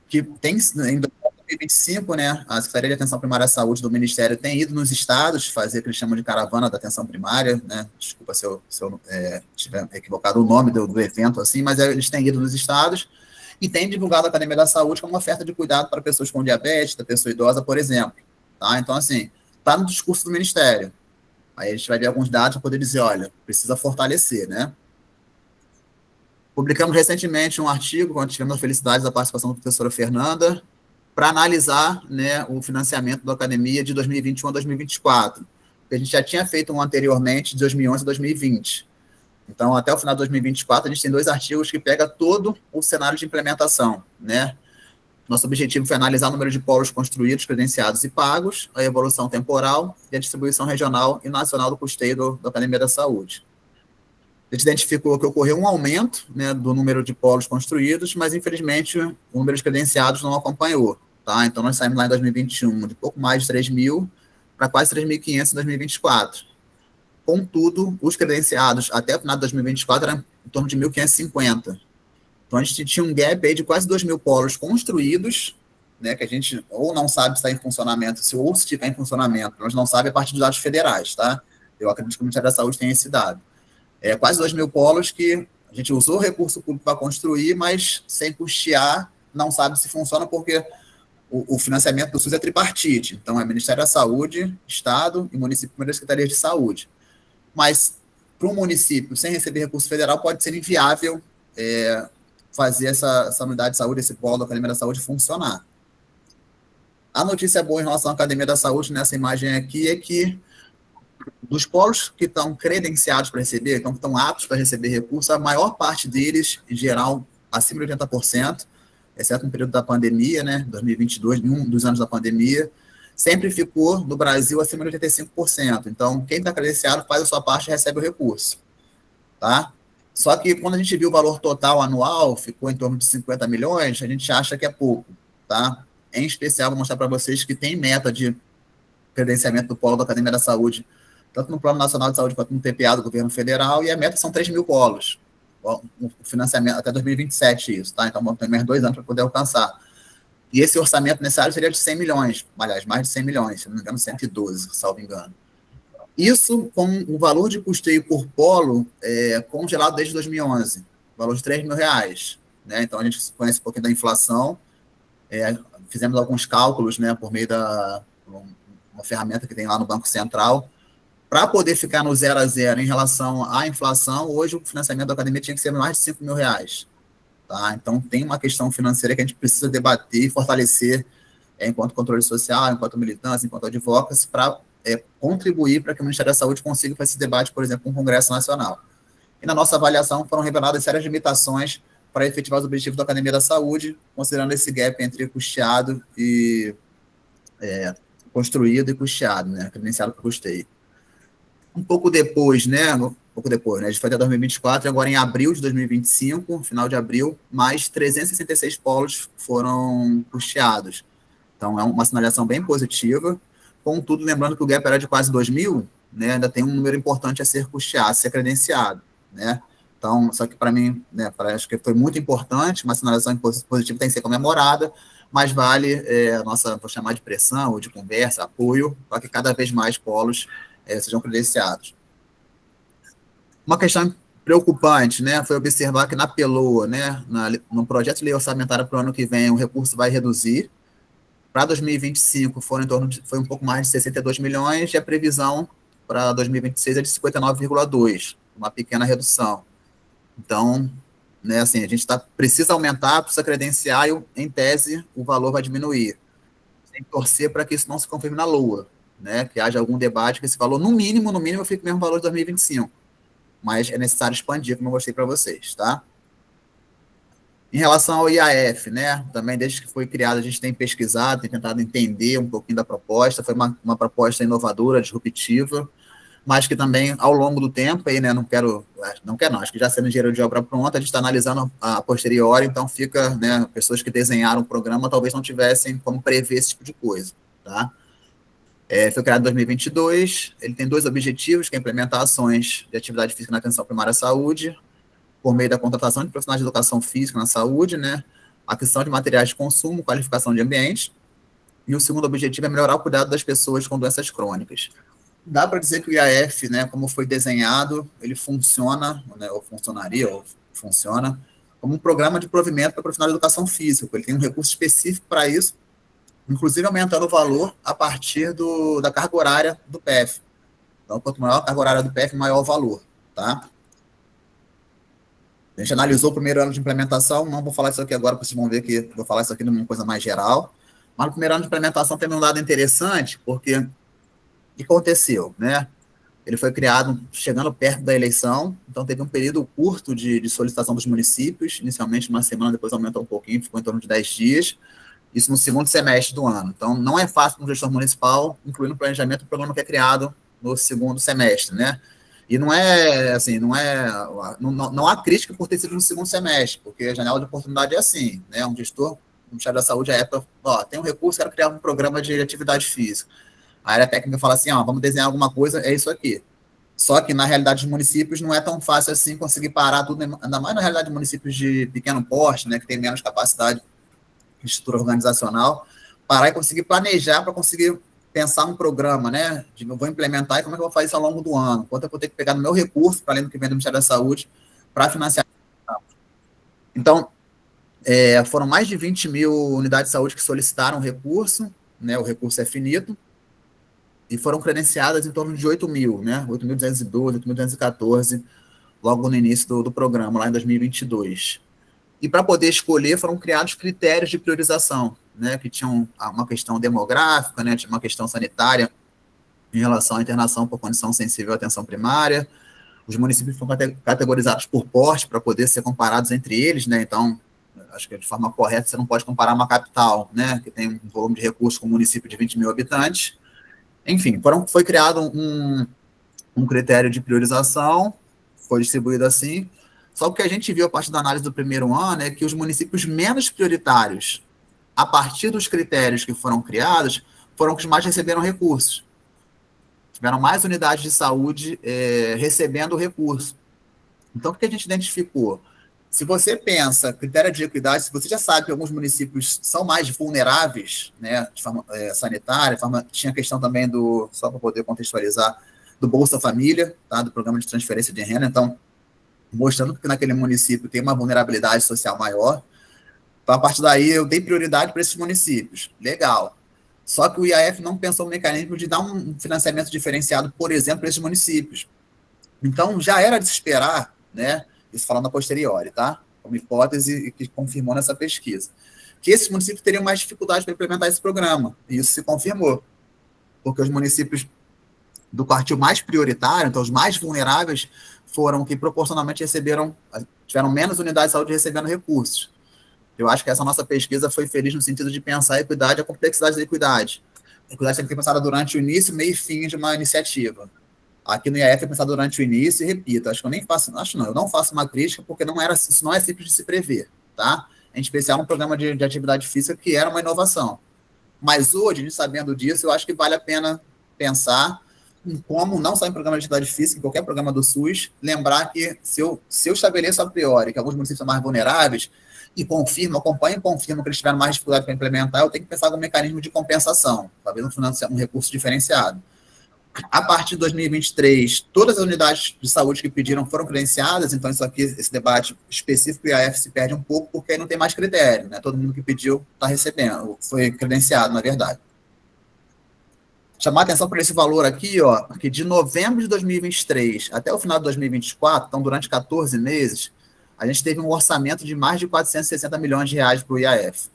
que tem, em 2025, né, a Secretaria de Atenção Primária à Saúde do Ministério tem ido nos estados fazer o que eles chamam de caravana da atenção primária, né, desculpa se eu tiver equivocado o nome do evento, assim, mas eles têm ido nos estados e têm divulgado a Academia da Saúde como uma oferta de cuidado para pessoas com diabetes, da pessoa idosa, por exemplo. Tá? Então, assim, está no discurso do Ministério. Aí a gente vai ver alguns dados para poder dizer, olha, precisa fortalecer, né? Publicamos recentemente um artigo, quando tivemos a felicidade da participação da professora Fernanda, para analisar, né, o financiamento da Academia de 2021 a 2024. A gente já tinha feito um anteriormente, de 2011 a 2020. Então, até o final de 2024, a gente tem 2 artigos que pegam todo o cenário de implementação, né? Nosso objetivo foi analisar o número de polos construídos, credenciados e pagos, a evolução temporal e a distribuição regional e nacional do custeio da Academia da Saúde. A gente identificou que ocorreu um aumento, né, do número de polos construídos, mas, infelizmente, o número de credenciados não acompanhou. Tá? Então, nós saímos lá em 2021 de pouco mais de 3 mil para quase 3.500 em 2024. Contudo, os credenciados até o final de 2024 eram em torno de 1.550. Então, a gente tinha um gap aí de quase 2.000 polos construídos, né, que a gente ou não sabe se está em funcionamento, ou se estiver em funcionamento, nós não sabemos a partir dos dados federais, tá? Eu acredito que o Ministério da Saúde tem esse dado. Quase 2.000 polos que a gente usou recurso público para construir, mas sem custear, não sabe se funciona, porque o financiamento do SUS é tripartite. Então, é Ministério da Saúde, Estado e município, primeira Secretaria de Saúde. Mas, para um município, sem receber recurso federal, pode ser inviável fazer essa unidade de saúde, esse polo da Academia da Saúde funcionar. A notícia boa em relação à Academia da Saúde, nessa imagem aqui, é que dos polos que estão credenciados para receber, então que estão aptos para receber recursos, a maior parte deles, em geral, acima de 80%, exceto no período da pandemia, né, 2022, um dos anos da pandemia, sempre ficou no Brasil acima de 85%. Então, quem está credenciado faz a sua parte e recebe o recurso. Tá? Só que quando a gente viu o valor total anual, ficou em torno de 50 milhões, a gente acha que é pouco, tá? Em especial, vou mostrar para vocês que tem meta de credenciamento do Polo da Academia da Saúde, tanto no Plano Nacional de Saúde quanto no PPA do Governo Federal, e a meta são 3 mil polos. O financiamento até 2027, isso, tá? Então, tem mais 2 anos para poder alcançar. E esse orçamento necessário seria de 100 milhões, aliás, mais de 100 milhões, se não me engano, 112, salvo engano. Isso com o valor de custeio por polo congelado desde 2011, valor de R$ 3 mil, né? Então, a gente conhece um pouquinho da inflação, fizemos alguns cálculos, né, por meio da uma ferramenta que tem lá no Banco Central, para poder ficar no 0 a 0 em relação à inflação. Hoje o financiamento da academia tinha que ser mais de 5 mil reais. Tá? Então, tem uma questão financeira que a gente precisa debater e fortalecer enquanto controle social, enquanto militância, enquanto advocacy, para contribuir para que o Ministério da Saúde consiga fazer esse debate, por exemplo, com o Congresso Nacional. E na nossa avaliação foram reveladas sérias limitações para efetivar os objetivos da Academia da Saúde, considerando esse gap entre custeado e construído e custeado, né, credenciado por custeio. Um pouco depois, né, a gente foi até 2024, agora em abril de 2025, final de abril, mais 366 polos foram custeados. Então, é uma sinalização bem positiva. Contudo, lembrando que o gap era de quase 2 mil, né, ainda tem um número importante a ser custeado, a ser credenciado, né? Então, só que para mim, né, acho que foi muito importante, uma sinalização positiva tem que ser comemorada, mas vale a nossa, vou chamar de pressão, ou de conversa, apoio, para que cada vez mais polos sejam credenciados. Uma questão preocupante, né, foi observar que na PELOA, né, no projeto de lei orçamentária para o ano que vem, o recurso vai reduzir. Para 2025 foi um pouco mais de 62 milhões, e a previsão para 2026 é de 59,2, uma pequena redução. Então, né, assim, a gente precisa aumentar, precisa credenciar, e em tese o valor vai diminuir. Tem que torcer para que isso não se confirme na LOA, né, que haja algum debate, que esse valor, no mínimo, fique o mesmo valor de 2025. Mas é necessário expandir, como eu mostrei para vocês, tá? Em relação ao IAF, né, também desde que foi criado a gente tem pesquisado, tem tentado entender um pouquinho da proposta, foi uma proposta inovadora, disruptiva, mas que também, ao longo do tempo, aí, né, acho que já sendo engenheiro de obra pronta, a gente está analisando a posteriori, então fica, né, pessoas que desenharam o programa talvez não tivessem como prever esse tipo de coisa, tá? Foi criado em 2022, ele tem 2 objetivos, que é implementar ações de atividade física na atenção primária à saúde, por meio da contratação de profissionais de educação física na saúde, né, aquisição de materiais de consumo, qualificação de ambientes, e o segundo objetivo é melhorar o cuidado das pessoas com doenças crônicas. Dá para dizer que o IAF, né, como foi desenhado, ele funciona, né, ou funciona, como um programa de provimento para profissional de educação física. Ele tem um recurso específico para isso, inclusive aumentando o valor a partir da carga horária do PF. Então, quanto maior a carga horária do PF, maior o valor, tá? A gente analisou o primeiro ano de implementação, não vou falar isso aqui agora, porque vocês vão ver que vou falar isso aqui numa coisa mais geral, mas no primeiro ano de implementação teve um dado interessante, porque o que aconteceu, né? Ele foi criado chegando perto da eleição, então teve um período curto de solicitação dos municípios, inicialmente uma semana, depois aumentou um pouquinho, ficou em torno de 10 dias, isso no segundo semestre do ano. Então, não é fácil para um gestor municipal incluir no planejamento o programa que é criado no segundo semestre, né? E não é, assim, não há crítica por ter sido no segundo semestre, porque a janela de oportunidade é assim, né? Um gestor, o Ministério da Saúde, à época, tem um recurso, quero criar um programa de atividade física. A área técnica fala assim, vamos desenhar alguma coisa, é isso aqui. Só que, na realidade dos municípios, não é tão fácil assim conseguir parar tudo, ainda mais na realidade de municípios de pequeno porte, né, que tem menos capacidade de estrutura organizacional, parar e conseguir planejar para conseguir pensar um programa, né, vou implementar e como é que eu vou fazer isso ao longo do ano, quanto eu vou ter que pegar no meu recurso, para além do que vem do Ministério da Saúde, para financiar. Então, foram mais de 20 mil unidades de saúde que solicitaram o recurso, né, o recurso é finito, e foram credenciadas em torno de 8 mil, né, 8.212, 8.214, logo no início do programa, lá em 2022. E para poder escolher, foram criados critérios de priorização, né, que tinham uma questão demográfica, né, tinha uma questão sanitária em relação à internação por condição sensível à atenção primária. Os municípios foram categorizados por porte para poder ser comparados entre eles, né, então, acho que de forma correta, você não pode comparar uma capital, né, que tem um volume de recursos com um município de 20 mil habitantes. Enfim, foi criado um critério de priorização, foi distribuído assim, Só que o que a gente viu a partir da análise do primeiro ano é que os municípios menos prioritários, a partir dos critérios que foram criados, foram os que mais receberam recursos. Tiveram mais unidades de saúde recebendo recurso. Então, o que a gente identificou? Se você pensa critério de equidade, se você já sabe que alguns municípios são mais vulneráveis, né, de forma sanitária, tinha a questão também do, só para poder contextualizar, do Bolsa Família, tá, do programa de transferência de renda, então, mostrando que naquele município tem uma vulnerabilidade social maior. Então, a partir daí, eu dei prioridade para esses municípios. Legal. Só que o IAF não pensou no mecanismo de dar um financiamento diferenciado, por exemplo, para esses municípios. Então, já era de se esperar, né, isso falando a posteriori, tá? Como hipótese que confirmou nessa pesquisa, que esses municípios teriam mais dificuldade para implementar esse programa. E isso se confirmou. Porque os municípios do quartil mais prioritário, então os mais vulneráveis, foram que proporcionalmente tiveram menos unidades de saúde recebendo recursos. Eu acho que essa nossa pesquisa foi feliz no sentido de pensar a equidade e a complexidade da equidade. A equidade tem que ser pensada durante o início, meio e fim de uma iniciativa. Aqui no IAF é pensado durante o início e repito, eu não faço uma crítica porque isso não é simples de se prever, tá? Em especial um programa de atividade física que era uma inovação. Mas hoje, a gente sabendo disso, eu acho que vale a pena pensar em como, não só em programa de atividade física, em qualquer programa do SUS, lembrar que se eu estabeleço a priori que alguns municípios são mais vulneráveis, e acompanho e confirmo que eles tiveram mais dificuldade para implementar, eu tenho que pensar em um mecanismo de compensação, talvez um recurso diferenciado. A partir de 2023, todas as unidades de saúde que pediram foram credenciadas, então esse debate específico do IAF se perde um pouco, porque aí não tem mais critério, né? Todo mundo que pediu está recebendo, foi credenciado, na verdade. Chamar a atenção para esse valor aqui, ó, que de novembro de 2023 até o final de 2024, então durante 14 meses, a gente teve um orçamento de mais de 460 milhões de reais para o IAF.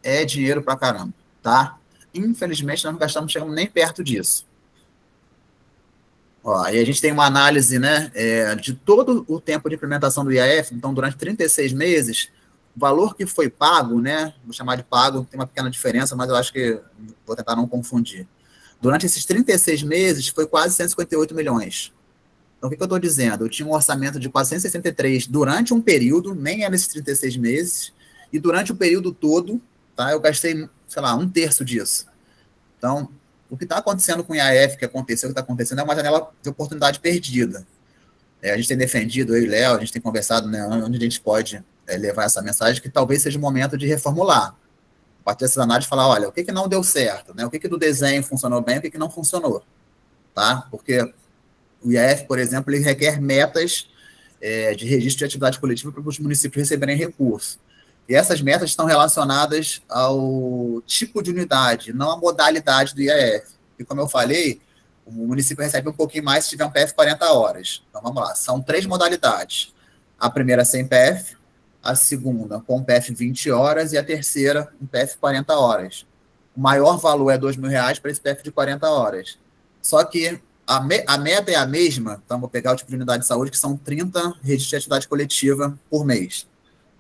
É dinheiro para caramba, tá? Infelizmente, nós não chegamos nem perto disso. Ó, aí a gente tem uma análise, né, de todo o tempo de implementação do IAF, então, durante 36 meses, o valor que foi pago, né, vou chamar de pago, tem uma pequena diferença, mas eu acho que vou tentar não confundir. Durante esses 36 meses, foi quase 158 milhões. Então, o que eu estou dizendo? Eu tinha um orçamento de 463 durante um período, nem é nesses 36 meses, e durante o período todo, tá, eu gastei, sei lá, 1/3 disso. Então, o que está acontecendo com o IAF, o que está acontecendo é uma janela de oportunidade perdida. A gente tem defendido, eu e o Léo, a gente tem conversado, né, onde a gente pode levar essa mensagem, que talvez seja o momento de reformular. A partir dessa análise, falar, olha, o que não deu certo, né? O que do desenho funcionou bem, o que não funcionou, tá? Porque o IAF, por exemplo, ele requer metas de registro de atividade coletiva para os municípios receberem recurso. E essas metas estão relacionadas ao tipo de unidade, não à modalidade do IAF. E como eu falei, o município recebe um pouquinho mais se tiver um PF 40 horas. Então, vamos lá, são 3 modalidades. A primeira sem PF, a segunda com PF 20 horas e a terceira um PF 40 horas. O maior valor é R$2.000 para esse PF de 40 horas. Só que a meta é a mesma, então vou pegar o tipo de unidade de saúde, que são 30 registros de atividade coletiva por mês.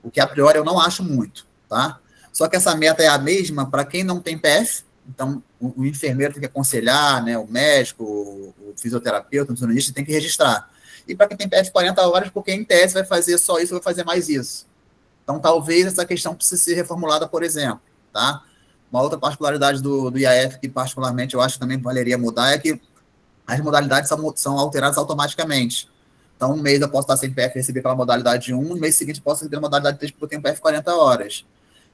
O que, a priori, eu não acho muito, tá? Só que essa meta é a mesma para quem não tem PF, então o enfermeiro tem que aconselhar, né, o médico, o fisioterapeuta, o nutricionista tem que registrar. E para quem tem PF 40 horas, porque em tese vai fazer só isso, vai fazer mais isso. Então, talvez essa questão precise ser reformulada, por exemplo, tá? Uma outra particularidade do IAF, que particularmente eu acho que também valeria mudar, é que as modalidades são alteradas automaticamente. Então, um mês eu posso estar sem PF e receber pela modalidade 1, no mês seguinte eu posso receber a modalidade 3 porque eu tenho PF 40 horas.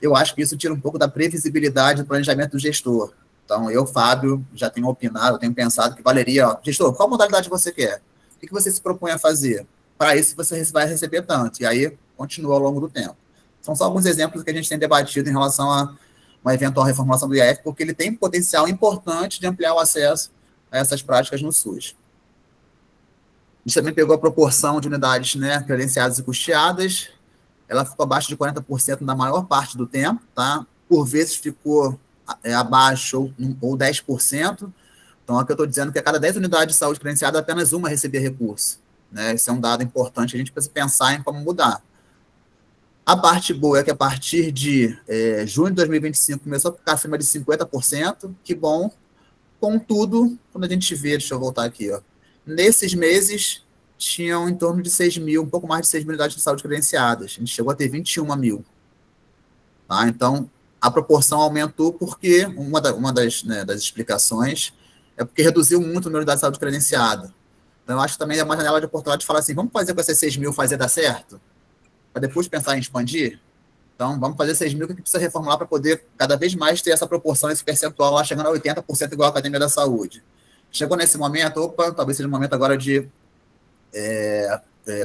Eu acho que isso tira um pouco da previsibilidade do planejamento do gestor. Então, eu, Fábio, já tenho opinado, eu tenho pensado que valeria, ó, gestor, qual modalidade você quer? O que você se propõe a fazer? Para isso, você vai receber tanto. E aí, continua ao longo do tempo. São só alguns exemplos que a gente tem debatido em relação a uma eventual reformulação do IAF, porque ele tem potencial importante de ampliar o acesso a essas práticas no SUS. A gente também pegou a proporção de unidades, né, credenciadas e custeadas. Ela ficou abaixo de 40% na maior parte do tempo, tá? Por vezes ficou abaixo ou 10%. Então, aqui eu estou dizendo que a cada 10 unidades de saúde credenciada, apenas uma recebia recurso, né? Esse é um dado importante, a gente precisa pensar em como mudar. A parte boa é que a partir de junho de 2025 começou a ficar acima de 50%, que bom. Contudo, quando a gente vê, deixa eu voltar aqui, ó, nesses meses tinham em torno de 6 mil, um pouco mais de 6 mil unidades de saúde credenciadas. A gente chegou a ter 21 mil. Tá? Então, a proporção aumentou porque uma das explicações é porque reduziu muito o número de saúde credenciada. Então, eu acho que também é uma janela de oportunidade de falar assim, vamos fazer com essas 6 mil fazer dar certo? Para depois pensar em expandir? Então, vamos fazer 6 mil que a gente precisa reformular para poder cada vez mais ter essa proporção, esse percentual lá, chegando a 80% igual a Academia da Saúde. Chegou nesse momento, opa, talvez seja o momento agora de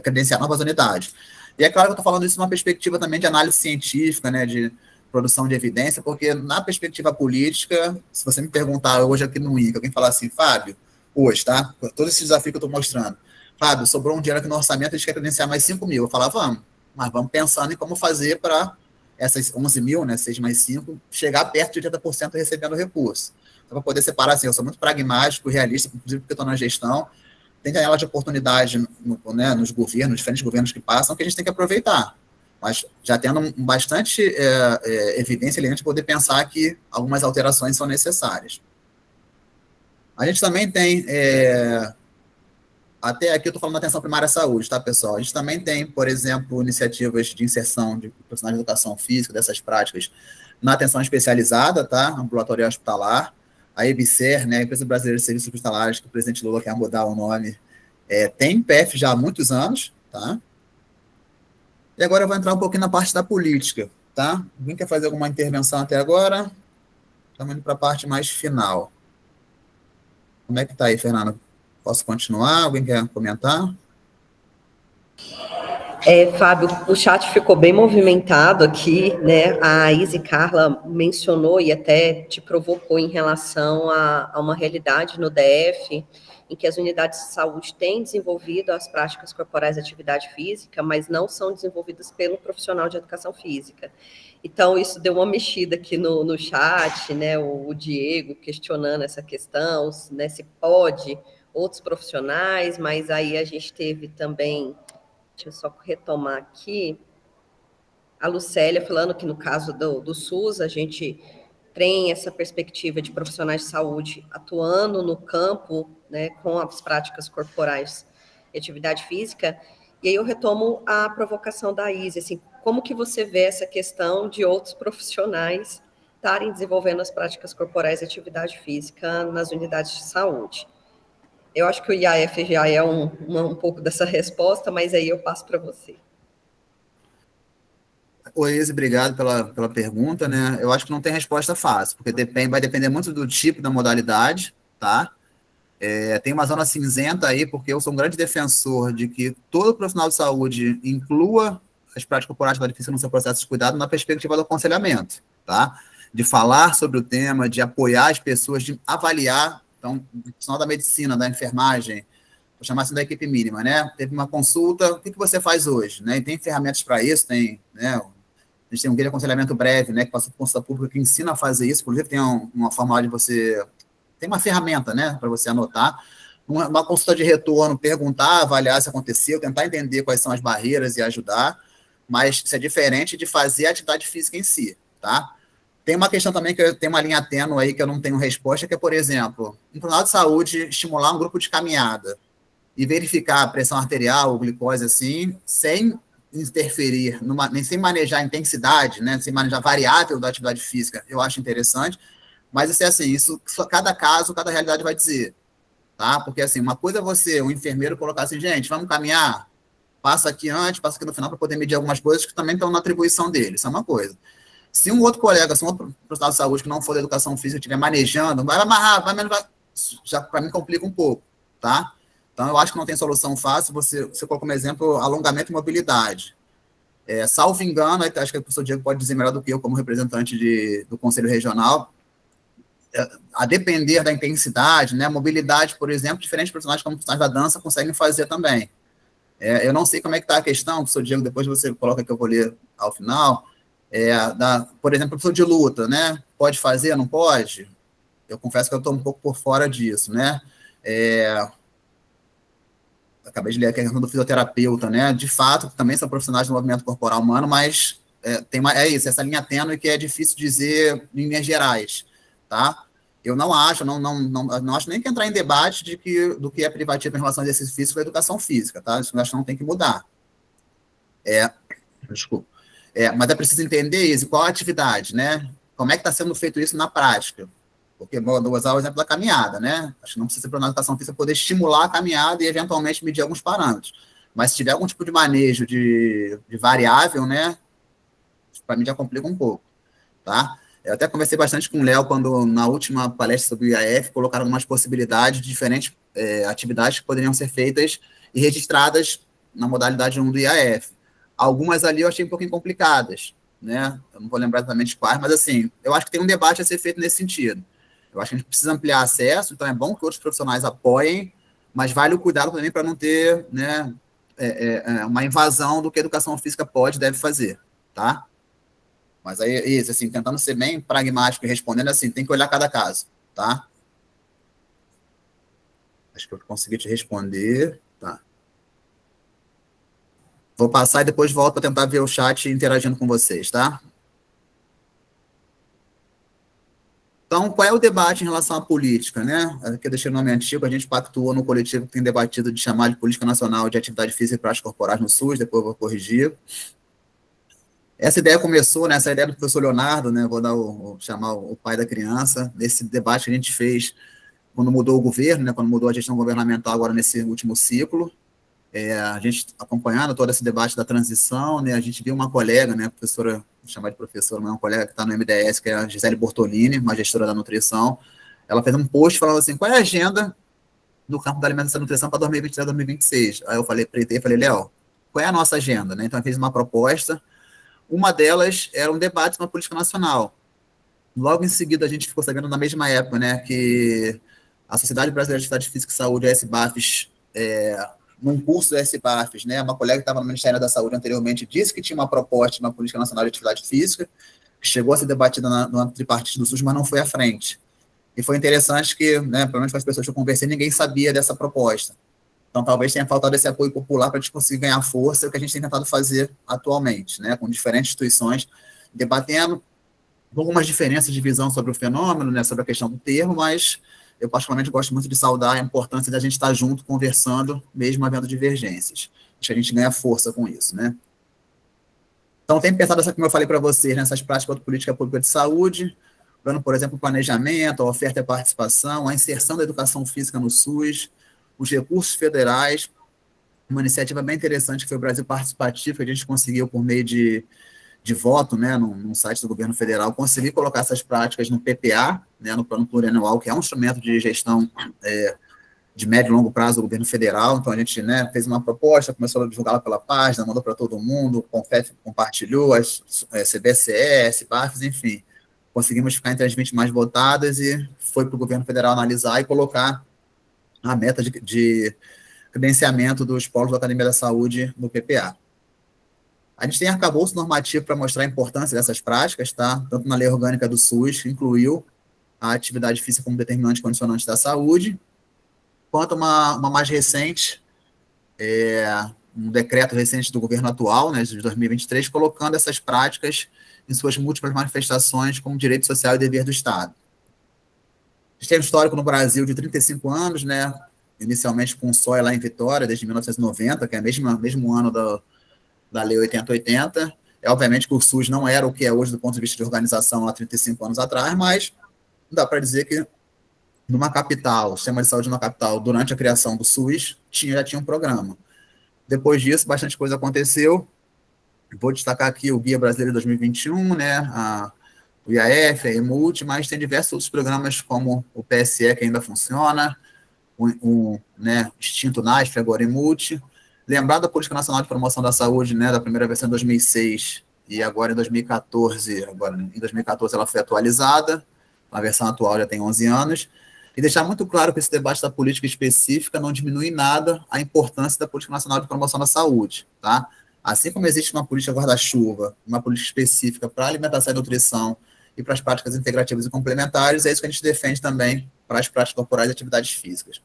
credenciar novas unidades. E é claro que eu estou falando isso numa perspectiva também de análise científica, né, de produção de evidência, porque na perspectiva política, se você me perguntar hoje aqui no INCA, alguém falar assim, Fábio, hoje, tá? Todo esse desafio que eu estou mostrando, Fábio, sobrou um dinheiro aqui no orçamento, a gente quer credenciar mais 5 mil. Eu falar, vamos, mas vamos pensando em como fazer para essas 11 mil, né, 6 mais 5, chegar perto de 80% recebendo recurso. Então, para poder separar, assim, eu sou muito pragmático, realista, inclusive porque eu estou na gestão, tem janela de oportunidade nos governos, diferentes governos que passam, que a gente tem que aproveitar. Mas já tendo bastante evidência ali, a gente poder pensar que algumas alterações são necessárias. A gente também tem, até aqui eu estou falando da atenção primária à saúde, tá, pessoal? A gente também tem, por exemplo, iniciativas de inserção de profissionais de educação física, dessas práticas, na atenção especializada, tá? Ambulatorial hospitalar. A EBSER, né, a Empresa Brasileira de Serviços Hospitalares, que o presidente Lula quer mudar o nome, tem PEF já há muitos anos, tá? E agora eu vou entrar um pouquinho na parte da política, tá? Alguém quer fazer alguma intervenção até agora? Estamos indo para a parte mais final. Como é que está aí, Fernando? Posso continuar? Alguém quer comentar? Fábio, o chat ficou bem movimentado aqui, né? A Izzy Carla mencionou e até te provocou em relação a uma realidade no DF, em que as unidades de saúde têm desenvolvido as práticas corporais de atividade física, mas não são desenvolvidas pelo profissional de educação física. Então, isso deu uma mexida aqui no chat, né? O Diego questionando essa questão, né? Se pode outros profissionais, mas aí a gente teve também... Deixa eu só retomar aqui. A Lucélia falando que no caso do SUS, a gente tem essa perspectiva de profissionais de saúde atuando no campo, né, com as práticas corporais e atividade física. E aí eu retomo a provocação da Izzy, assim, como que você vê essa questão de outros profissionais estarem desenvolvendo as práticas corporais e atividade física nas unidades de saúde? Eu acho que o IAF já é um pouco dessa resposta, mas aí eu passo para você. Oi, Izzy, obrigado pela pergunta, né? Eu acho que não tem resposta fácil, porque vai depender muito do tipo da modalidade, tá? Tem uma zona cinzenta aí, porque eu sou um grande defensor de que todo profissional de saúde inclua as práticas corporais de física no seu processo de cuidado na perspectiva do aconselhamento, tá? De falar sobre o tema, de apoiar as pessoas, de avaliar. Então, o profissional da medicina, da enfermagem, vou chamar assim da equipe mínima, né? Teve uma consulta, o que você faz hoje? Né? E tem ferramentas para isso, tem, né? A gente tem um guia de aconselhamento breve, né? Que passa por consulta pública, que ensina a fazer isso, inclusive tem uma forma de você... Tem uma ferramenta, né? Para você anotar. Uma consulta de retorno, perguntar, avaliar se aconteceu, tentar entender quais são as barreiras e ajudar, mas isso é diferente de fazer a atividade física em si, tá? Tem uma questão também que tem uma linha tênue aí que eu não tenho resposta, que é, por exemplo, um profissional de saúde estimular um grupo de caminhada e verificar a pressão arterial ou glicose assim, sem interferir, nem sem manejar a intensidade, né, sem manejar a variável da atividade física, eu acho interessante, mas isso é assim, isso cada caso, cada realidade vai dizer, tá? Porque assim, uma coisa é você, um enfermeiro, colocar assim, gente, vamos caminhar, passa aqui antes, passa aqui no final para poder medir algumas coisas que também estão na atribuição dele, isso é uma coisa. Se um outro colega, se um outro profissional de saúde que não for da educação física estiver manejando, vai amarrar, já para mim complica um pouco, tá? Então, eu acho que não tem solução fácil. Você colocou como exemplo alongamento e mobilidade. Salvo engano, acho que o professor Diego pode dizer melhor do que eu, como representante do Conselho Regional, a depender da intensidade, né, mobilidade, por exemplo, diferentes profissionais como profissionais da dança conseguem fazer também. Eu não sei como é que está a questão, professor Diego, depois você coloca que eu vou ler ao final, por exemplo, professor de luta, né, pode fazer, não pode? Eu confesso que eu estou um pouco por fora disso, né, acabei de ler a questão do fisioterapeuta, né? De fato, também são profissionais do movimento corporal humano, mas tem essa linha tênue que é difícil dizer em linhas gerais, tá? Eu não acho, não acho nem que entrar em debate do que é privativo em relação ao exercício físico e à educação física, tá? Isso eu acho que não tem que mudar. Desculpa. Mas é preciso entender isso, qual a atividade, né? Como é que está sendo feito isso na prática? Porque vou usar o exemplo da caminhada, né? Acho que não precisa ser para a educação física poder estimular a caminhada e, eventualmente, medir alguns parâmetros. Mas se tiver algum tipo de manejo de variável, né? Para mim já complica um pouco, tá? Eu até conversei bastante com o Léo quando, na última palestra sobre o IAF, colocaram algumas possibilidades de diferentes atividades que poderiam ser feitas e registradas na modalidade 1 do IAF. Algumas ali eu achei um pouquinho complicadas, né? Eu não vou lembrar exatamente quais, mas, assim, eu acho que tem um debate a ser feito nesse sentido. Eu acho que a gente precisa ampliar acesso, então é bom que outros profissionais apoiem, mas vale o cuidado também para não ter, né, uma invasão do que a educação física pode e deve fazer, tá? Mas aí, isso, assim, tentando ser bem pragmático e respondendo assim, tem que olhar cada caso, tá? Acho que eu consegui te responder, tá? Vou passar e depois volto para tentar ver o chat interagindo com vocês, tá? Então, qual é o debate em relação à política, né? Aqui eu deixei o nome antigo, a gente pactuou no coletivo que tem debatido de chamar de Política Nacional de Atividade Física e Práticas Corporais no SUS, depois eu vou corrigir. Essa ideia começou, né, essa ideia do professor Leonardo, né, vou chamar o pai da criança, nesse debate que a gente fez quando mudou o governo, né, quando mudou a gestão governamental agora nesse último ciclo, a gente acompanhando todo esse debate da transição, né, a gente viu uma colega, né, professora, vou chamar de professora, mas é uma colega que está no MDS, que é a Gisele Bortolini, uma gestora da nutrição, ela fez um post falando assim, qual é a agenda do campo da alimentação e nutrição para 2023 2026? Aí eu falei, Léo, qual é a nossa agenda? Né? Então, ela fez uma proposta, uma delas era um debate sobre a política nacional. Logo em seguida, a gente ficou sabendo, na mesma época, né, que a Sociedade Brasileira de Atividade Física e Saúde, a SBAFES, num curso da SBAFES, né, uma colega que estava no Ministério da Saúde anteriormente disse que tinha uma proposta de uma política nacional de atividade física, que chegou a ser debatida no âmbito tripartite do SUS, mas não foi à frente. E foi interessante que, né, pelo menos com as pessoas que eu conversei, ninguém sabia dessa proposta. Então, talvez tenha faltado esse apoio popular para a gente conseguir ganhar força, o que a gente tem tentado fazer atualmente, né, com diferentes instituições, debatendo algumas diferenças de visão sobre o fenômeno, né, sobre a questão do termo, mas eu particularmente gosto muito de saudar a importância da gente estar junto, conversando, mesmo havendo divergências. Acho que a gente ganha força com isso, né? Então, tem pensado, como eu falei para vocês, nessas práticas de política pública de saúde, dando, por exemplo, o planejamento, a oferta e a participação, a inserção da educação física no SUS, os recursos federais, uma iniciativa bem interessante que foi o Brasil Participativo, que a gente conseguiu, por meio de voto, né, no site do governo federal, conseguir colocar essas práticas no PPA, né, no Plano Plurianual, que é um instrumento de gestão de médio e longo prazo do governo federal. Então, a gente, né, fez uma proposta, começou a divulgá-la pela página, mandou para todo mundo, o CONFEF compartilhou, as CBCE, BAFES, enfim. Conseguimos ficar entre as 20 mais votadas e foi para o governo federal analisar e colocar a meta de credenciamento dos polos da Academia da Saúde no PPA. A gente tem arcabouço normativo para mostrar a importância dessas práticas, tá? Tanto na lei orgânica do SUS, que incluiu a atividade física como determinante condicionante da saúde, quanto uma mais recente, um decreto recente do governo atual, né, de 2023, colocando essas práticas em suas múltiplas manifestações como direito social e dever do Estado. A gente tem um histórico no Brasil de 35 anos, né, inicialmente com o SOI lá em Vitória, desde 1990, que é o mesmo ano da Lei 8080. Obviamente que o SUS não era o que é hoje do ponto de vista de organização há 35 anos atrás, mas dá para dizer que numa capital, o sistema de saúde numa capital, durante a criação do SUS, já tinha um programa. Depois disso, bastante coisa aconteceu. Vou destacar aqui o Guia Brasileiro de 2021, né, o IAF, a EMULT, mas tem diversos outros programas como o PSE, que ainda funciona, o né, extinto NASF, agora EMULT. Lembrar da Política Nacional de Promoção da Saúde, né, da primeira versão em 2006 e agora em 2014, ela foi atualizada, a versão atual já tem 11 anos, e deixar muito claro que esse debate da política específica não diminui em nada a importância da Política Nacional de Promoção da Saúde, tá? Assim como existe uma política guarda-chuva, uma política específica para alimentação e nutrição e para as práticas integrativas e complementares, é isso que a gente defende também para as práticas corporais e atividades físicas.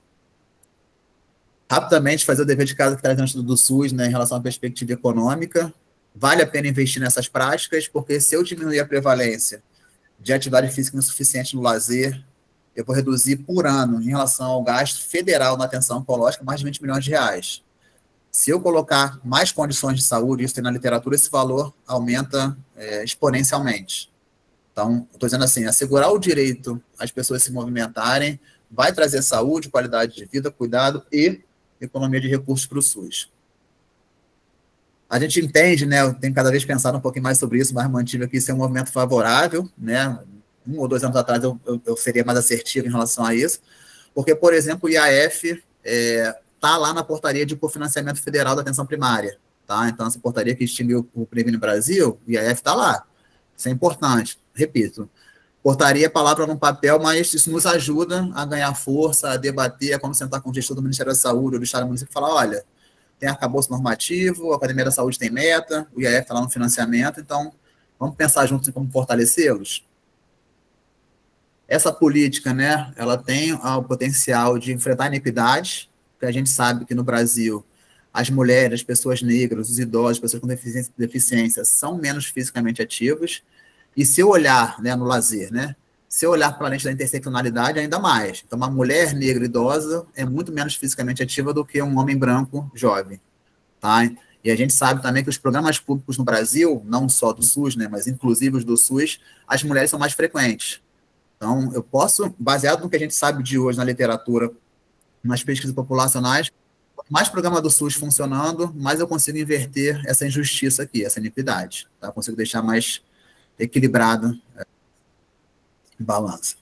Rapidamente, fazer o dever de casa que traz antes do SUS, né, em relação à perspectiva econômica. Vale a pena investir nessas práticas, porque se eu diminuir a prevalência de atividade física insuficiente no lazer, eu vou reduzir por ano, em relação ao gasto federal na atenção oncológica, mais de 20 milhões de reais. Se eu colocar mais condições de saúde, isso tem na literatura, esse valor aumenta exponencialmente. Então, estou dizendo assim, assegurar o direito às pessoas se movimentarem vai trazer saúde, qualidade de vida, cuidado e economia de recursos para o SUS. A gente entende, né, eu tenho cada vez pensado um pouquinho mais sobre isso, mas mantive aqui ser um movimento favorável, né, 1 ou 2 anos atrás eu seria mais assertivo em relação a isso, porque, por exemplo, o IAF está lá na portaria de cofinanciamento federal da atenção primária, tá? Então, essa portaria que extinguiu o Previne Brasil, o IAF está lá. Isso é importante. Repito, portaria é palavra no papel, mas isso nos ajuda a ganhar força, a debater, a como sentar com o gestor do Ministério da Saúde ou do Estado do município e falar, olha, tem arcabouço normativo, a Academia da Saúde tem meta, o IAF está lá no financiamento, então vamos pensar juntos em como fortalecê-los. Essa política, né, ela tem o potencial de enfrentar iniquidades, porque a gente sabe que no Brasil as mulheres, as pessoas negras, os idosos, as pessoas com deficiência são menos fisicamente ativas, e se eu olhar, né, no lazer, né, se eu olhar para a lente da interseccionalidade, ainda mais. Então, uma mulher negra idosa é muito menos fisicamente ativa do que um homem branco jovem, tá? E a gente sabe também que os programas públicos no Brasil, não só do SUS, né, mas inclusive os do SUS, as mulheres são mais frequentes. Então, eu posso, baseado no que a gente sabe de hoje na literatura, nas pesquisas populacionais, mais programa do SUS funcionando, mais eu consigo inverter essa injustiça aqui, essa iniquidade. Tá? Eu consigo deixar mais equilibrada em balança.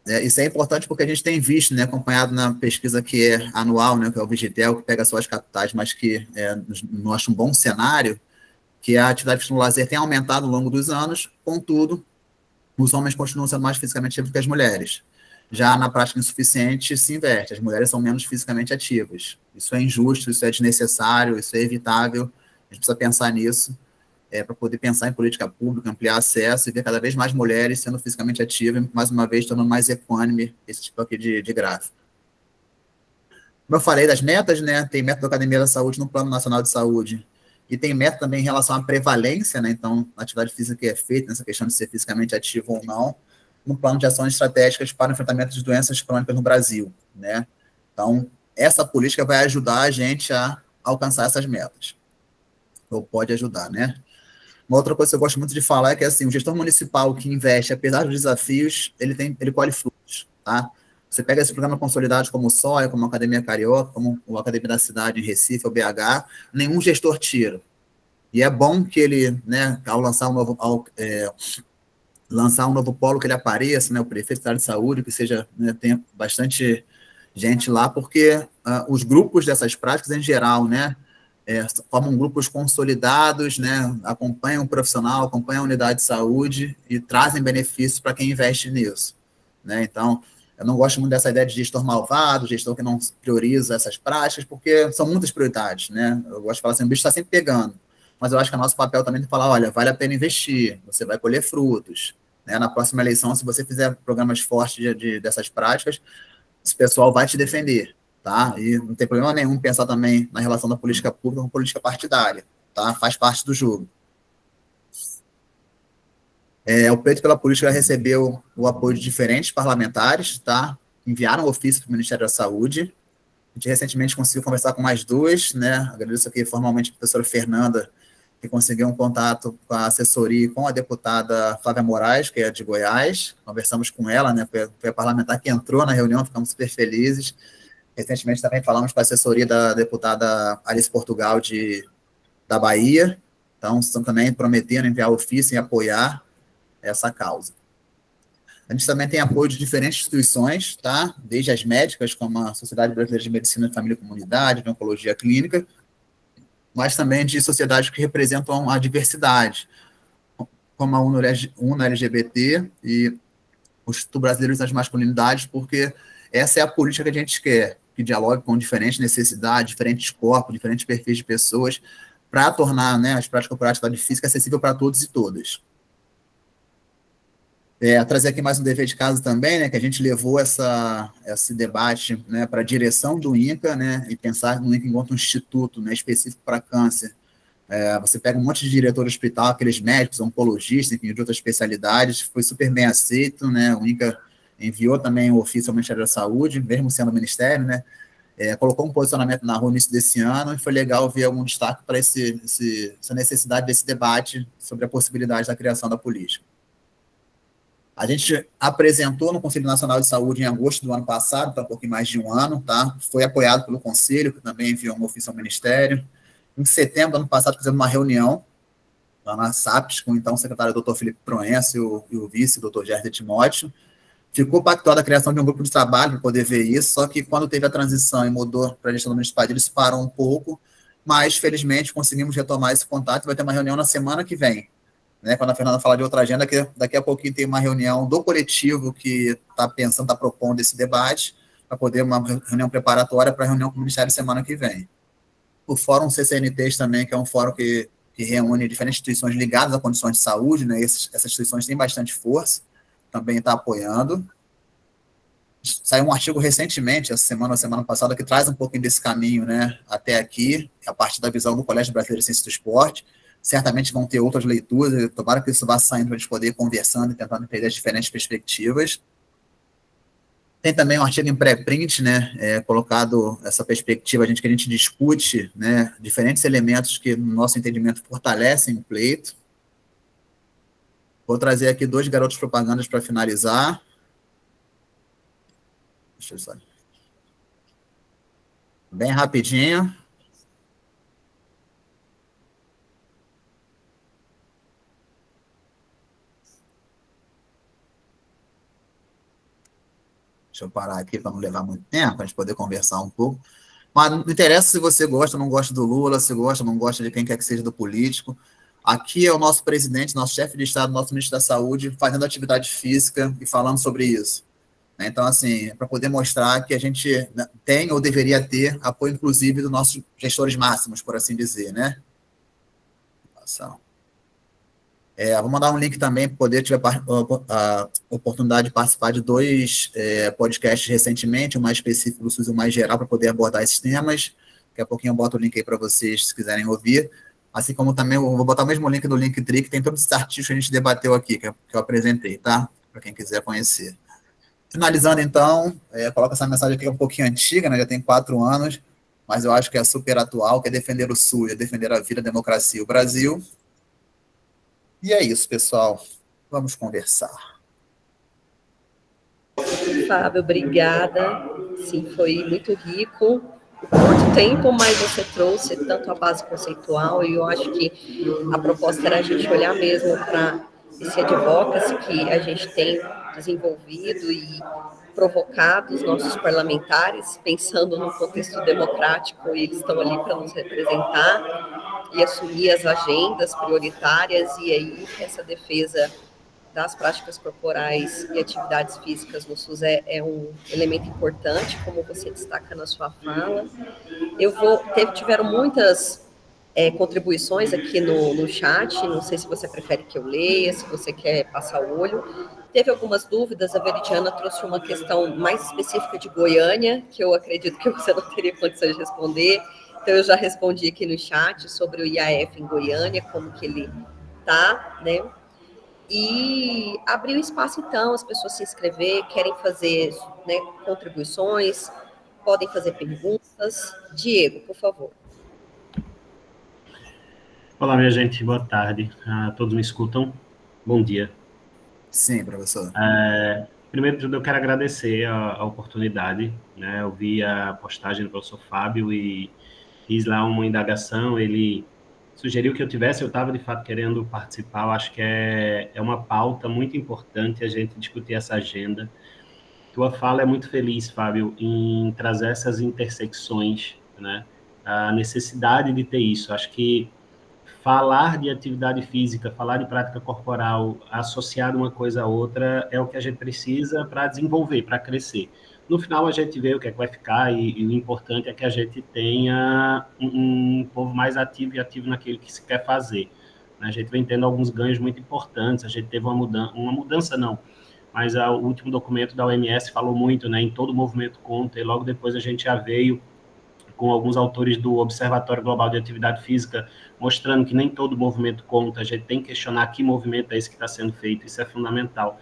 Isso é importante porque a gente tem visto, né, acompanhado na pesquisa que é anual, né, que é o Vigitel, que pega só as capitais, mas que mostra um bom cenário, que a atividade física no lazer tem aumentado ao longo dos anos, contudo, os homens continuam sendo mais fisicamente ativos que as mulheres. Já na prática insuficiente, se inverte, as mulheres são menos fisicamente ativas. Isso é injusto, isso é desnecessário, isso é evitável, a gente precisa pensar nisso, para poder pensar em política pública, ampliar acesso e ver cada vez mais mulheres sendo fisicamente ativas, mais uma vez, tornando mais equânime esse tipo aqui de gráfico. Como eu falei das metas, né, tem meta da Academia da Saúde no Plano Nacional de Saúde, e tem meta também em relação à prevalência, né, então, a atividade física que é feita, nessa questão de ser fisicamente ativo ou não, no plano de ações estratégicas para o enfrentamento de doenças crônicas no Brasil, né. Então, essa política vai ajudar a gente a alcançar essas metas, ou pode ajudar, né. Uma outra coisa que eu gosto muito de falar é que, assim, o gestor municipal que investe, apesar dos desafios, ele colhe frutos, tá? Você pega esse programa consolidado como o SOIA, como a Academia Carioca, como a Academia da Cidade em Recife, o BH, nenhum gestor tira. E é bom que ele, né, ao lançar um novo polo, que ele apareça, né, o prefeito da área de saúde, que seja, né, tenha bastante gente lá, porque os grupos dessas práticas, em geral, né, formam grupos consolidados, né, acompanham o profissional, acompanham a unidade de saúde e trazem benefícios para quem investe nisso, né? Então, eu não gosto muito dessa ideia de gestor malvado, gestor que não prioriza essas práticas, porque são muitas prioridades, né? Eu gosto de falar assim, o bicho está sempre pegando, mas eu acho que é nosso papel também de falar, olha, vale a pena investir, você vai colher frutos, né? Na próxima eleição, se você fizer programas fortes dessas práticas, esse pessoal vai te defender, tá? E não tem problema nenhum pensar também na relação da política pública com a política partidária, tá? Faz parte do jogo. O Pleito pela Política recebeu o apoio de diferentes parlamentares, tá? Enviaram um ofício para o Ministério da Saúde. A gente recentemente conseguiu conversar com mais duas, né? Agradeço aqui formalmente a professora Fernanda, que conseguiu um contato com a assessoria e com a deputada Flávia Moraes, que é de Goiás. Conversamos com ela, né? Foi a parlamentar que entrou na reunião, ficamos super felizes. Recentemente também falamos com a assessoria da deputada Alice Portugal da Bahia. Então, estão também prometendo enviar ofício e apoiar essa causa. A gente também tem apoio de diferentes instituições, tá? Desde as médicas, como a Sociedade Brasileira de Medicina de Família e Comunidade, de Oncologia Clínica, mas também de sociedades que representam a diversidade, como a UNO LGBT e o Instituto Brasileiro das Masculinidades, porque essa é a política que a gente quer, que dialogue com diferentes necessidades, diferentes corpos, diferentes perfis de pessoas, para tornar, né, as práticas corporativas de atividade física acessível para todos e todas. Trazer aqui mais um dever de casa também, né, que a gente levou esse debate, né, para a direção do INCA, né, e pensar no INCA enquanto um instituto, né, específico para câncer, Você pega um monte de diretor de hospital, aqueles médicos, oncologistas, enfim, de outras especialidades, foi super bem aceito, né? O INCA enviou também o ofício ao Ministério da Saúde, mesmo sendo o Ministério, né? Colocou um posicionamento na rua no início desse ano, e foi legal ver algum destaque para essa necessidade desse debate sobre a possibilidade da criação da política. A gente apresentou no Conselho Nacional de Saúde em agosto do ano passado, está um pouquinho mais de um ano, tá? Foi apoiado pelo Conselho, que também enviou um ofício ao Ministério. Em setembro do ano passado, fizemos uma reunião lá na SAPES, com então o secretário Dr. Felipe Proença e o vice, Dr. Gerder Timóteo. Ficou pactuada a criação de um grupo de trabalho para poder ver isso, só que quando teve a transição e mudou para a gestão do municipal, eles pararam um pouco, mas felizmente conseguimos retomar esse contato e vai ter uma reunião na semana que vem. Né, quando a Fernanda fala de outra agenda, que daqui a pouquinho tem uma reunião do coletivo que está pensando, está propondo esse debate, para poder uma reunião preparatória para a reunião com o Ministério semana que vem. O Fórum CCNTs também, que é um fórum que reúne diferentes instituições ligadas a condições de saúde, né, essas instituições têm bastante força, também está apoiando. Saiu um artigo recentemente, essa semana ou semana passada, que traz um pouquinho desse caminho, né, até aqui, a partir da visão do Colégio Brasileiro de Ciências do Esporte. Certamente vão ter outras leituras, tomara que isso vá saindo para a gente poder ir conversando e tentando entender as diferentes perspectivas. Tem também um artigo em pré-print, né, colocado essa perspectiva, que a gente discute, né, diferentes elementos que, no nosso entendimento, fortalecem o pleito. Vou trazer aqui 2 garotos propagandas para finalizar. Deixa eu só... Bem rapidinho. Deixa eu parar aqui para não levar muito tempo, para a gente poder conversar um pouco. Mas não interessa se você gosta ou não gosta do Lula, se gosta ou não gosta de quem quer que seja do político. Aqui é o nosso presidente, nosso chefe de Estado, nosso ministro da Saúde, fazendo atividade física e falando sobre isso. Então, assim, para poder mostrar que a gente tem ou deveria ter apoio, inclusive, dos nossos gestores máximos, por assim dizer, né? Vou mandar um link também para poder tiver a oportunidade de participar de 2 podcasts recentemente, um mais específico do SUS e um mais geral, para poder abordar esses temas. Daqui a pouquinho eu boto o link aí para vocês, se quiserem ouvir. Assim como também eu vou botar o mesmo link do Linktree, que tem todos esses artigos que a gente debateu aqui, que eu apresentei, tá? Para quem quiser conhecer. Finalizando, então, coloco essa mensagem aqui, que é um pouquinho antiga, né? Já tem 4 anos, mas eu acho que é super atual, que é defender o SUS, é defender a vida, a democracia e o Brasil. E é isso, pessoal. Vamos conversar. Fábio, obrigada. Sim, foi muito rico. Muito tempo, mas você trouxe tanto a base conceitual, e eu acho que a proposta era a gente olhar mesmo para esse advocacy que a gente tem desenvolvido e provocado os nossos parlamentares, pensando no contexto democrático, e eles estão ali para nos representar e assumir as agendas prioritárias, e aí essa defesa das práticas corporais e atividades físicas no SUS é um elemento importante, como você destaca na sua fala. Tiveram muitas contribuições aqui no chat, não sei se você prefere que eu leia, se você quer passar o olho. Teve algumas dúvidas, a Veridiana trouxe uma questão mais específica de Goiânia, que eu acredito que você não teria condições de responder, então eu já respondi aqui no chat sobre o IAF em Goiânia, como que ele está, né? E abrir o espaço, então, as pessoas se inscrever, querem fazer, né, contribuições, podem fazer perguntas. Diego, por favor. Olá, minha gente, boa tarde. Todos me escutam? Bom dia. Sim, professor. Primeiro de tudo, eu quero agradecer a oportunidade, né? Eu vi a postagem do professor Fábio e fiz lá uma indagação, ele sugeriu que eu estava de fato querendo participar. Eu acho que é uma pauta muito importante a gente discutir essa agenda. Tua fala é muito feliz, Fábio, em trazer essas intersecções, né? A necessidade de ter isso. Acho que falar de atividade física, falar de prática corporal, associado uma coisa a outra, é o que a gente precisa para desenvolver, para crescer. No final, a gente vê o que é que vai ficar, e o importante é que a gente tenha um povo mais ativo e ativo naquilo que se quer fazer. A gente vem tendo alguns ganhos muito importantes, a gente teve uma mudança não, mas o último documento da OMS falou muito, né, em todo o movimento contra, e logo depois a gente já veio com alguns autores do Observatório Global de Atividade Física, mostrando que nem todo movimento conta, a gente tem que questionar que movimento é esse que está sendo feito, isso é fundamental.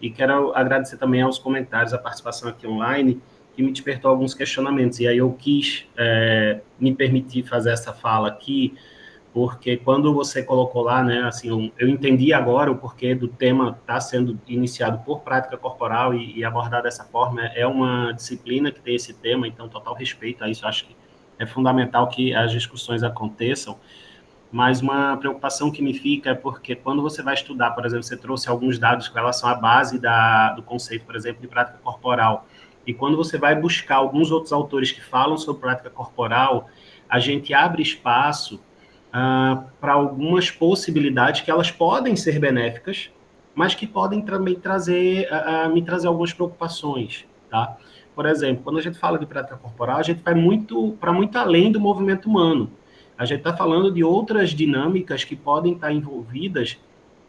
E quero agradecer também aos comentários, a participação aqui online, que me despertou alguns questionamentos, e aí eu quis me permitir fazer essa fala aqui, porque quando você colocou lá, né, assim, eu entendi agora o porquê do tema estar sendo iniciado por prática corporal e abordado dessa forma. É uma disciplina que tem esse tema, então total respeito a isso. Acho que é fundamental que as discussões aconteçam, mas uma preocupação que me fica é porque quando você vai estudar, por exemplo, você trouxe alguns dados com relação à base do conceito, por exemplo, de prática corporal, e quando você vai buscar alguns outros autores que falam sobre prática corporal, a gente abre espaço para algumas possibilidades que elas podem ser benéficas, mas que podem também me trazer algumas preocupações, tá? Por exemplo, quando a gente fala de prática corporal, a gente vai muito além do movimento humano. A gente está falando de outras dinâmicas que podem estar envolvidas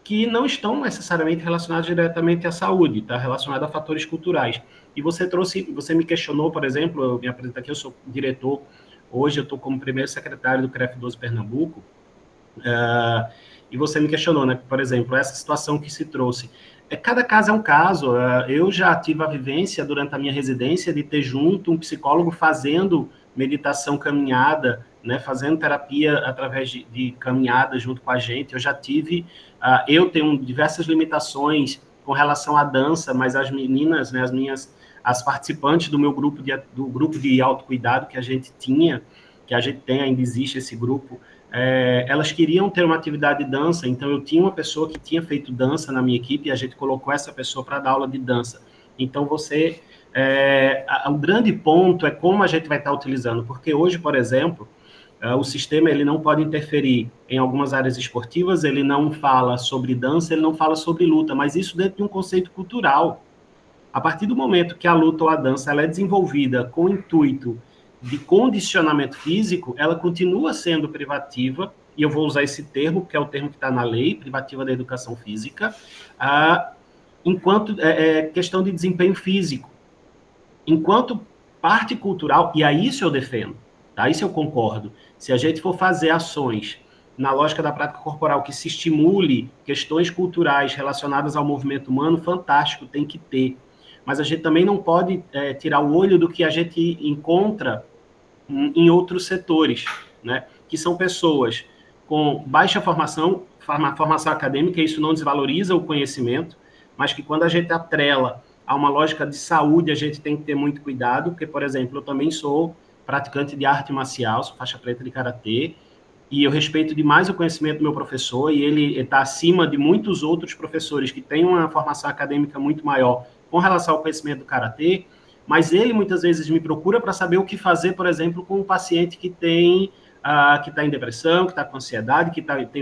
que não estão necessariamente relacionadas diretamente à saúde, está relacionado a fatores culturais. E você me questionou, por exemplo, eu me apresento aqui, eu sou diretor. Hoje eu estou como primeiro secretário do CREF 12 Pernambuco, e você me questionou, né? Por exemplo, essa situação que se trouxe. Cada caso é um caso. Eu já tive a vivência, durante a minha residência, de ter junto um psicólogo fazendo meditação caminhada, né? Fazendo terapia através de caminhada junto com a gente. Eu já tive... eu tenho diversas limitações com relação à dança, mas as meninas, né, as participantes do meu grupo de autocuidado que a gente tinha, que a gente tem, ainda existe esse grupo, elas queriam ter uma atividade de dança, então eu tinha uma pessoa que tinha feito dança na minha equipe e a gente colocou essa pessoa para dar aula de dança. Então, o grande ponto é como a gente vai estar utilizando, porque hoje, por exemplo, o sistema ele não pode interferir em algumas áreas esportivas, ele não fala sobre dança, ele não fala sobre luta, mas isso dentro de um conceito cultural. A partir do momento que a luta ou a dança ela é desenvolvida com o intuito de condicionamento físico, ela continua sendo privativa, e eu vou usar esse termo, que é o termo que está na lei, privativa da educação física, enquanto questão de desempenho físico. Enquanto parte cultural, e aí isso eu defendo, tá? Isso eu concordo. Se a gente for fazer ações na lógica da prática corporal que se estimule questões culturais relacionadas ao movimento humano, fantástico, tem que ter. Mas a gente também não pode tirar o olho do que a gente encontra em outros setores, né? Que são pessoas com baixa formação acadêmica, isso não desvaloriza o conhecimento, mas que quando a gente atrela a uma lógica de saúde, a gente tem que ter muito cuidado, porque, por exemplo, eu também sou praticante de arte marcial, sou faixa preta de karatê, e eu respeito demais o conhecimento do meu professor, e ele está acima de muitos outros professores que têm uma formação acadêmica muito maior com relação ao conhecimento do karatê, mas ele muitas vezes me procura para saber o que fazer, por exemplo, com um paciente que está em depressão, que está com ansiedade,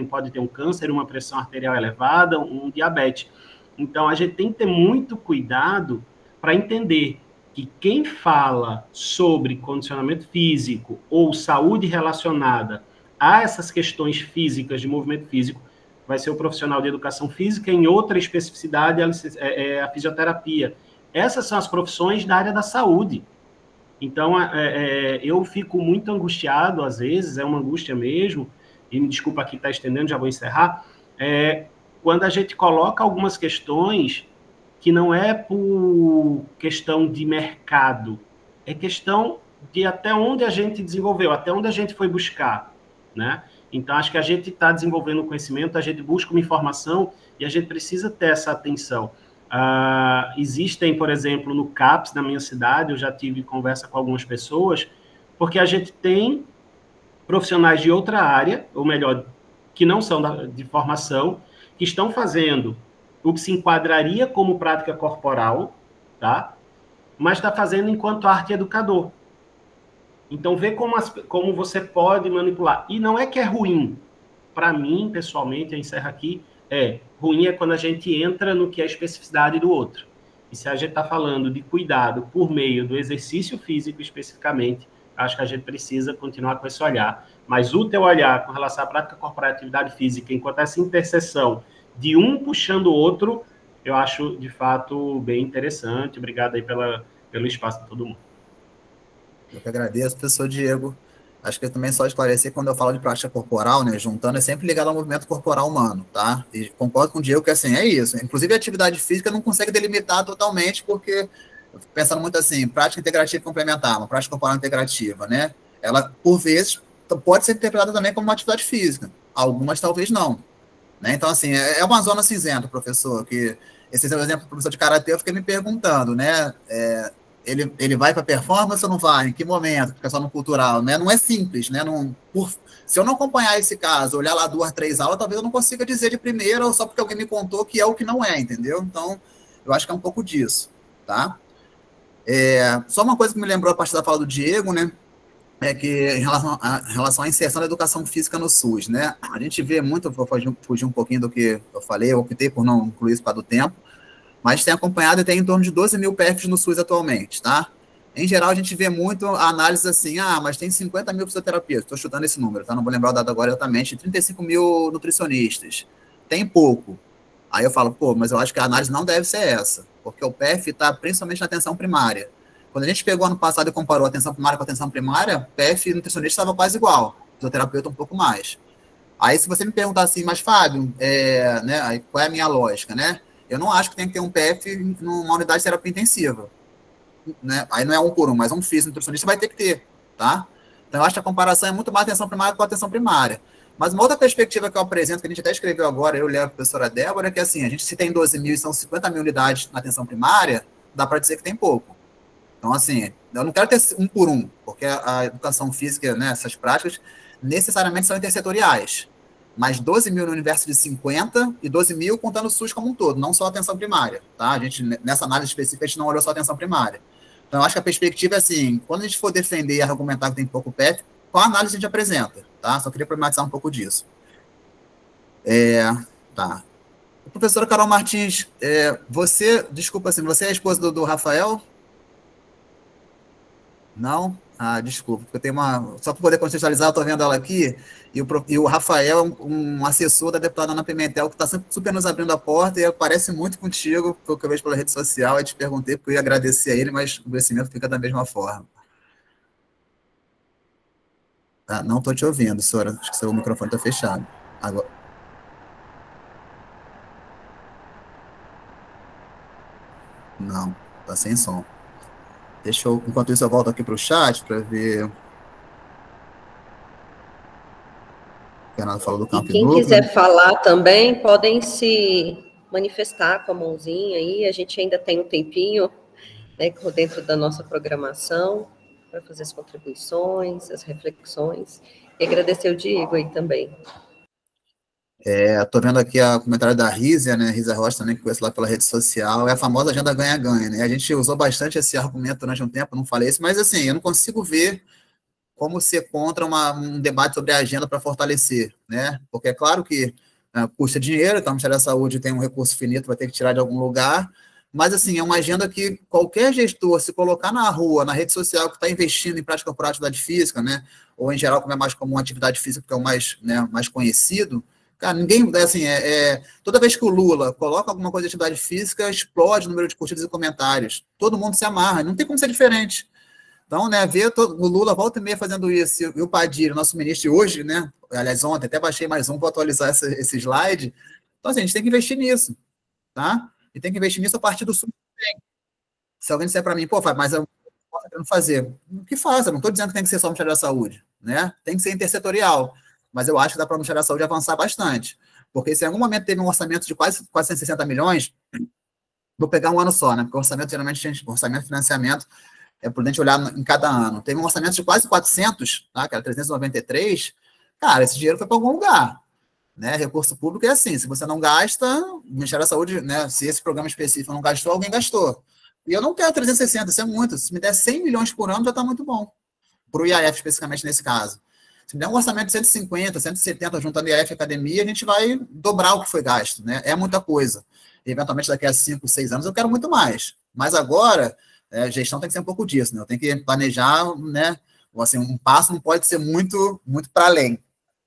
pode ter um câncer, uma pressão arterial elevada, um diabetes. Então, a gente tem que ter muito cuidado para entender que quem fala sobre condicionamento físico ou saúde relacionada a essas questões físicas, de movimento físico, vai ser o profissional de educação física, em outra especificidade, a fisioterapia. Essas são as profissões da área da saúde. Então, eu fico muito angustiado, às vezes, é uma angústia mesmo, e me desculpa aqui estar estendendo, já vou encerrar, quando a gente coloca algumas questões que não é por questão de mercado, é questão de até onde a gente desenvolveu, até onde a gente foi buscar, né? Então, acho que a gente está desenvolvendo conhecimento, a gente busca uma informação e a gente precisa ter essa atenção. Existem, por exemplo, no CAPS, na minha cidade, eu já tive conversa com algumas pessoas, porque a gente tem profissionais de outra área, ou melhor, que não são de formação, que estão fazendo o que se enquadraria como prática corporal, tá? Mas está fazendo enquanto arte educador. Então, vê como você pode manipular. E não é que é ruim. Para mim, pessoalmente, eu encerro aqui, ruim é quando a gente entra no que é a especificidade do outro. E se a gente está falando de cuidado por meio do exercício físico especificamente, acho que a gente precisa continuar com esse olhar. Mas o teu olhar com relação à prática corporal e atividade física, enquanto essa interseção de um puxando o outro, eu acho, de fato, bem interessante. Obrigado aí pelo espaço de todo mundo. Eu que agradeço, professor Diego. Acho que eu também só esclarecer, quando eu falo de prática corporal, né, juntando, é sempre ligado ao movimento corporal humano, tá? E concordo com o Diego que, assim, é isso. Inclusive, a atividade física não consegue delimitar totalmente, porque eu fico pensando muito assim, prática integrativa complementar, uma prática corporal integrativa, né? Ela, por vezes, pode ser interpretada também como uma atividade física. Algumas, talvez, não. Né? Então, assim, é uma zona cinzenta, professor, que esse é o exemplo do professor de karatê, eu fiquei me perguntando, né? Ele vai para performance ou não vai? Em que momento? Fica só no cultural, né? Não é simples, né? Se eu não acompanhar esse caso, olhar lá 2, 3 aulas, talvez eu não consiga dizer de primeira, ou só porque alguém me contou que é o que não é, entendeu? Então, eu acho que é um pouco disso, tá? Só uma coisa que me lembrou a partir da fala do Diego, né? É que em relação à inserção da educação física no SUS, né? A gente vê muito, vou fugir um pouquinho do que eu falei, eu optei por não incluir isso para do tempo, mas tem acompanhado e tem em torno de 12 mil PFs no SUS atualmente, tá? Em geral, a gente vê muito a análise assim, mas tem 50 mil fisioterapeutas, estou chutando esse número, tá? Não vou lembrar o dado agora exatamente, 35 mil nutricionistas, tem pouco. Aí eu falo, pô, mas eu acho que a análise não deve ser essa, porque o PF está principalmente na atenção primária. Quando a gente pegou ano passado e comparou a atenção primária com a atenção primária, PF e nutricionista estava quase igual, fisioterapeuta um pouco mais. Aí se você me perguntar assim, mas Fábio, né, aí, qual é a minha lógica, né? Eu não acho que tem que ter um PF numa unidade de terapia intensiva. Né? Aí não é um por um, mas um físico nutricionista vai ter que ter, tá? Então eu acho que a comparação é muito mais atenção primária com a atenção primária. Mas uma outra perspectiva que eu apresento, que a gente até escreveu agora, eu levo a professora Débora, é que assim, a gente se tem 12 mil e são 50 mil unidades na atenção primária, dá para dizer que tem pouco. Então, assim, eu não quero ter um por um, porque a educação física, né, essas práticas, necessariamente são intersetoriais. Mas 12 mil no universo de 50 e 12 mil contando o SUS como um todo, não só a atenção primária, tá? A gente, nessa análise específica, a gente não olhou só a atenção primária. Então, eu acho que a perspectiva é assim, quando a gente for defender e argumentar que tem pouco PF, qual análise a gente apresenta, tá? Só queria problematizar um pouco disso. Tá. Professora Carol Martins, desculpa, assim, você é a esposa do Rafael? Não? Desculpa, porque eu tenho só para poder contextualizar, eu estou vendo ela aqui, e o Rafael é um assessor da deputada Ana Pimentel, que está sempre super nos abrindo a porta, e parece muito contigo, pelo que eu vejo pela rede social, e te perguntei, porque eu ia agradecer a ele, mas o conhecimento fica da mesma forma. Não estou te ouvindo, senhora, acho que seu microfone está fechado. Agora... Não, está sem som. Enquanto isso, eu volto aqui para o chat para ver. O Fernando falou do campo. E quem quiser falar também, podem se manifestar com a mãozinha aí. A gente ainda tem um tempinho, né, dentro da nossa programação para fazer as contribuições, as reflexões. E agradecer o Diego aí também. Estou vendo aqui o comentário da Rízia, né? Rízia Rocha também, que conheço lá pela rede social, é a famosa agenda ganha-ganha, né? A gente usou bastante esse argumento durante um tempo, não falei isso, mas assim, eu não consigo ver como ser contra um debate sobre a agenda para fortalecer, né? Porque é claro que custa dinheiro, então o Ministério da Saúde tem um recurso finito, vai ter que tirar de algum lugar, mas assim, é uma agenda que qualquer gestor, se colocar na rua, na rede social, que está investindo em prática corporal atividade física, né? Ou em geral, como é mais comum atividade física, que é o mais, né, mais conhecido, cara, ninguém, assim, toda vez que o Lula coloca alguma coisa de atividade física, explode o número de curtidas e comentários. Todo mundo se amarra, não tem como ser diferente. Então, né, ver o Lula volta e meia fazendo isso, e o Padilha, nosso ministro, hoje, né, aliás, ontem, até baixei mais um para atualizar esse slide. Então, assim, a gente tem que investir nisso, tá? E tem que investir nisso a partir do SUS também. Se alguém disser para mim, pô, Fábio, mas eu posso querendo fazer, o que faça? Eu não estou dizendo que tem que ser só o Ministério da Saúde, né? Tem que ser intersetorial, mas eu acho que dá para o Ministério da Saúde avançar bastante, porque se em algum momento teve um orçamento de quase 160 milhões, vou pegar um ano só, né? Porque o orçamento, geralmente, orçamento de financiamento, é prudente olhar em cada ano. Teve um orçamento de quase 400, tá? Que era 393. Cara, esse dinheiro foi para algum lugar. Né? Recurso público é assim, se você não gasta, o Ministério da Saúde, né, se esse programa específico não gastou, alguém gastou. E eu não quero 360, isso é muito. Se me der 100 milhões por ano, já está muito bom. Para o IAF, especificamente nesse caso. Se me der um orçamento de 150, 170, juntando IAF e academia, a gente vai dobrar o que foi gasto. Né? É muita coisa. E, eventualmente, daqui a 5, 6 anos, eu quero muito mais. Mas agora... a gestão tem que ser um pouco disso, né? Eu tenho que planejar, né? Assim, um passo não pode ser muito, muito para além,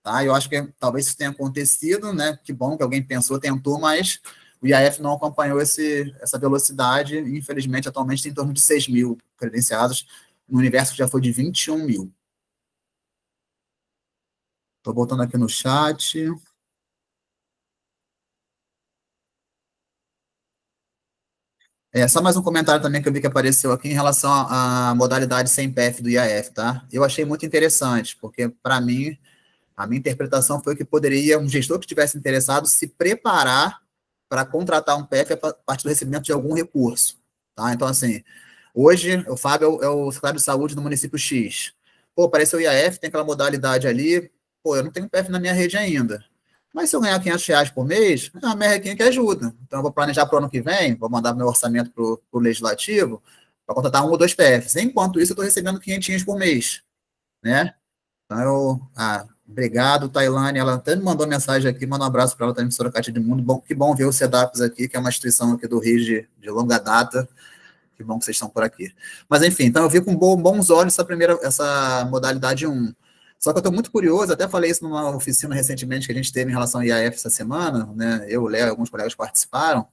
tá? Eu acho que talvez isso tenha acontecido, né? Que bom que alguém pensou, tentou, mas o IAF não acompanhou essa velocidade. Infelizmente, atualmente tem em torno de 6 mil credenciados, no universo que já foi de 21 mil. Estou voltando aqui no chat. Só mais um comentário também que eu vi que apareceu aqui em relação à modalidade sem PF do IAF, tá? Eu achei muito interessante, porque, para mim, a minha interpretação foi que poderia um gestor que estivesse interessado se preparar para contratar um PF a partir do recebimento de algum recurso, tá? Então, assim, hoje o Fábio é o secretário de saúde do município X. Pô, apareceu o IAF, tem aquela modalidade ali, pô, eu não tenho PF na minha rede ainda. Mas se eu ganhar R$500 por mês, é uma merrequinha que ajuda. Então, eu vou planejar para o ano que vem, vou mandar meu orçamento para o legislativo, para contratar 1 ou 2 PFs. Enquanto isso, eu estou recebendo R$500 por mês, né? Então, obrigado, Tailane. Ela até me mandou mensagem aqui, manda um abraço para ela também, professora Cátia de Mundo. Que bom ver o CEDAPS aqui, que é uma instituição aqui do Rio de longa data. Que bom que vocês estão por aqui. Mas, enfim, então eu vi com bons olhos essa modalidade 1. Só que eu estou muito curioso, até falei isso numa oficina recentemente que a gente teve em relação ao IAF essa semana, né? Eu, o Léo e alguns colegas participaram.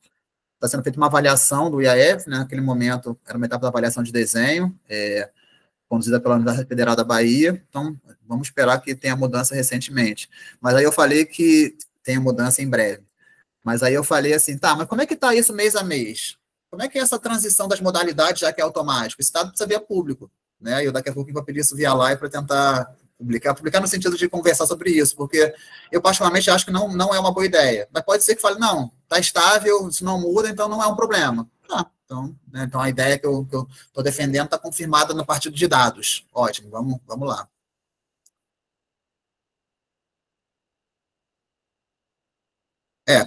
Está sendo feita uma avaliação do IAF, né? Naquele momento, era uma etapa da avaliação de desenho, conduzida pela Universidade Federal da Bahia. Então, vamos esperar que tenha mudança recentemente. Mas aí eu falei que tenha mudança em breve. Mas aí eu falei assim, tá, mas como é que está isso mês a mês? Como é que é essa transição das modalidades, já que é automático? Esse dado precisa via público, né? Eu daqui a pouco vou pedir isso via live para tentar publicar no sentido de conversar sobre isso, porque eu particularmente acho que não é uma boa ideia. Mas pode ser que fale, não, está estável, isso não muda, então não é um problema. Então, né, então a ideia que eu estou defendendo está confirmada no partido de dados. Ótimo, vamos lá.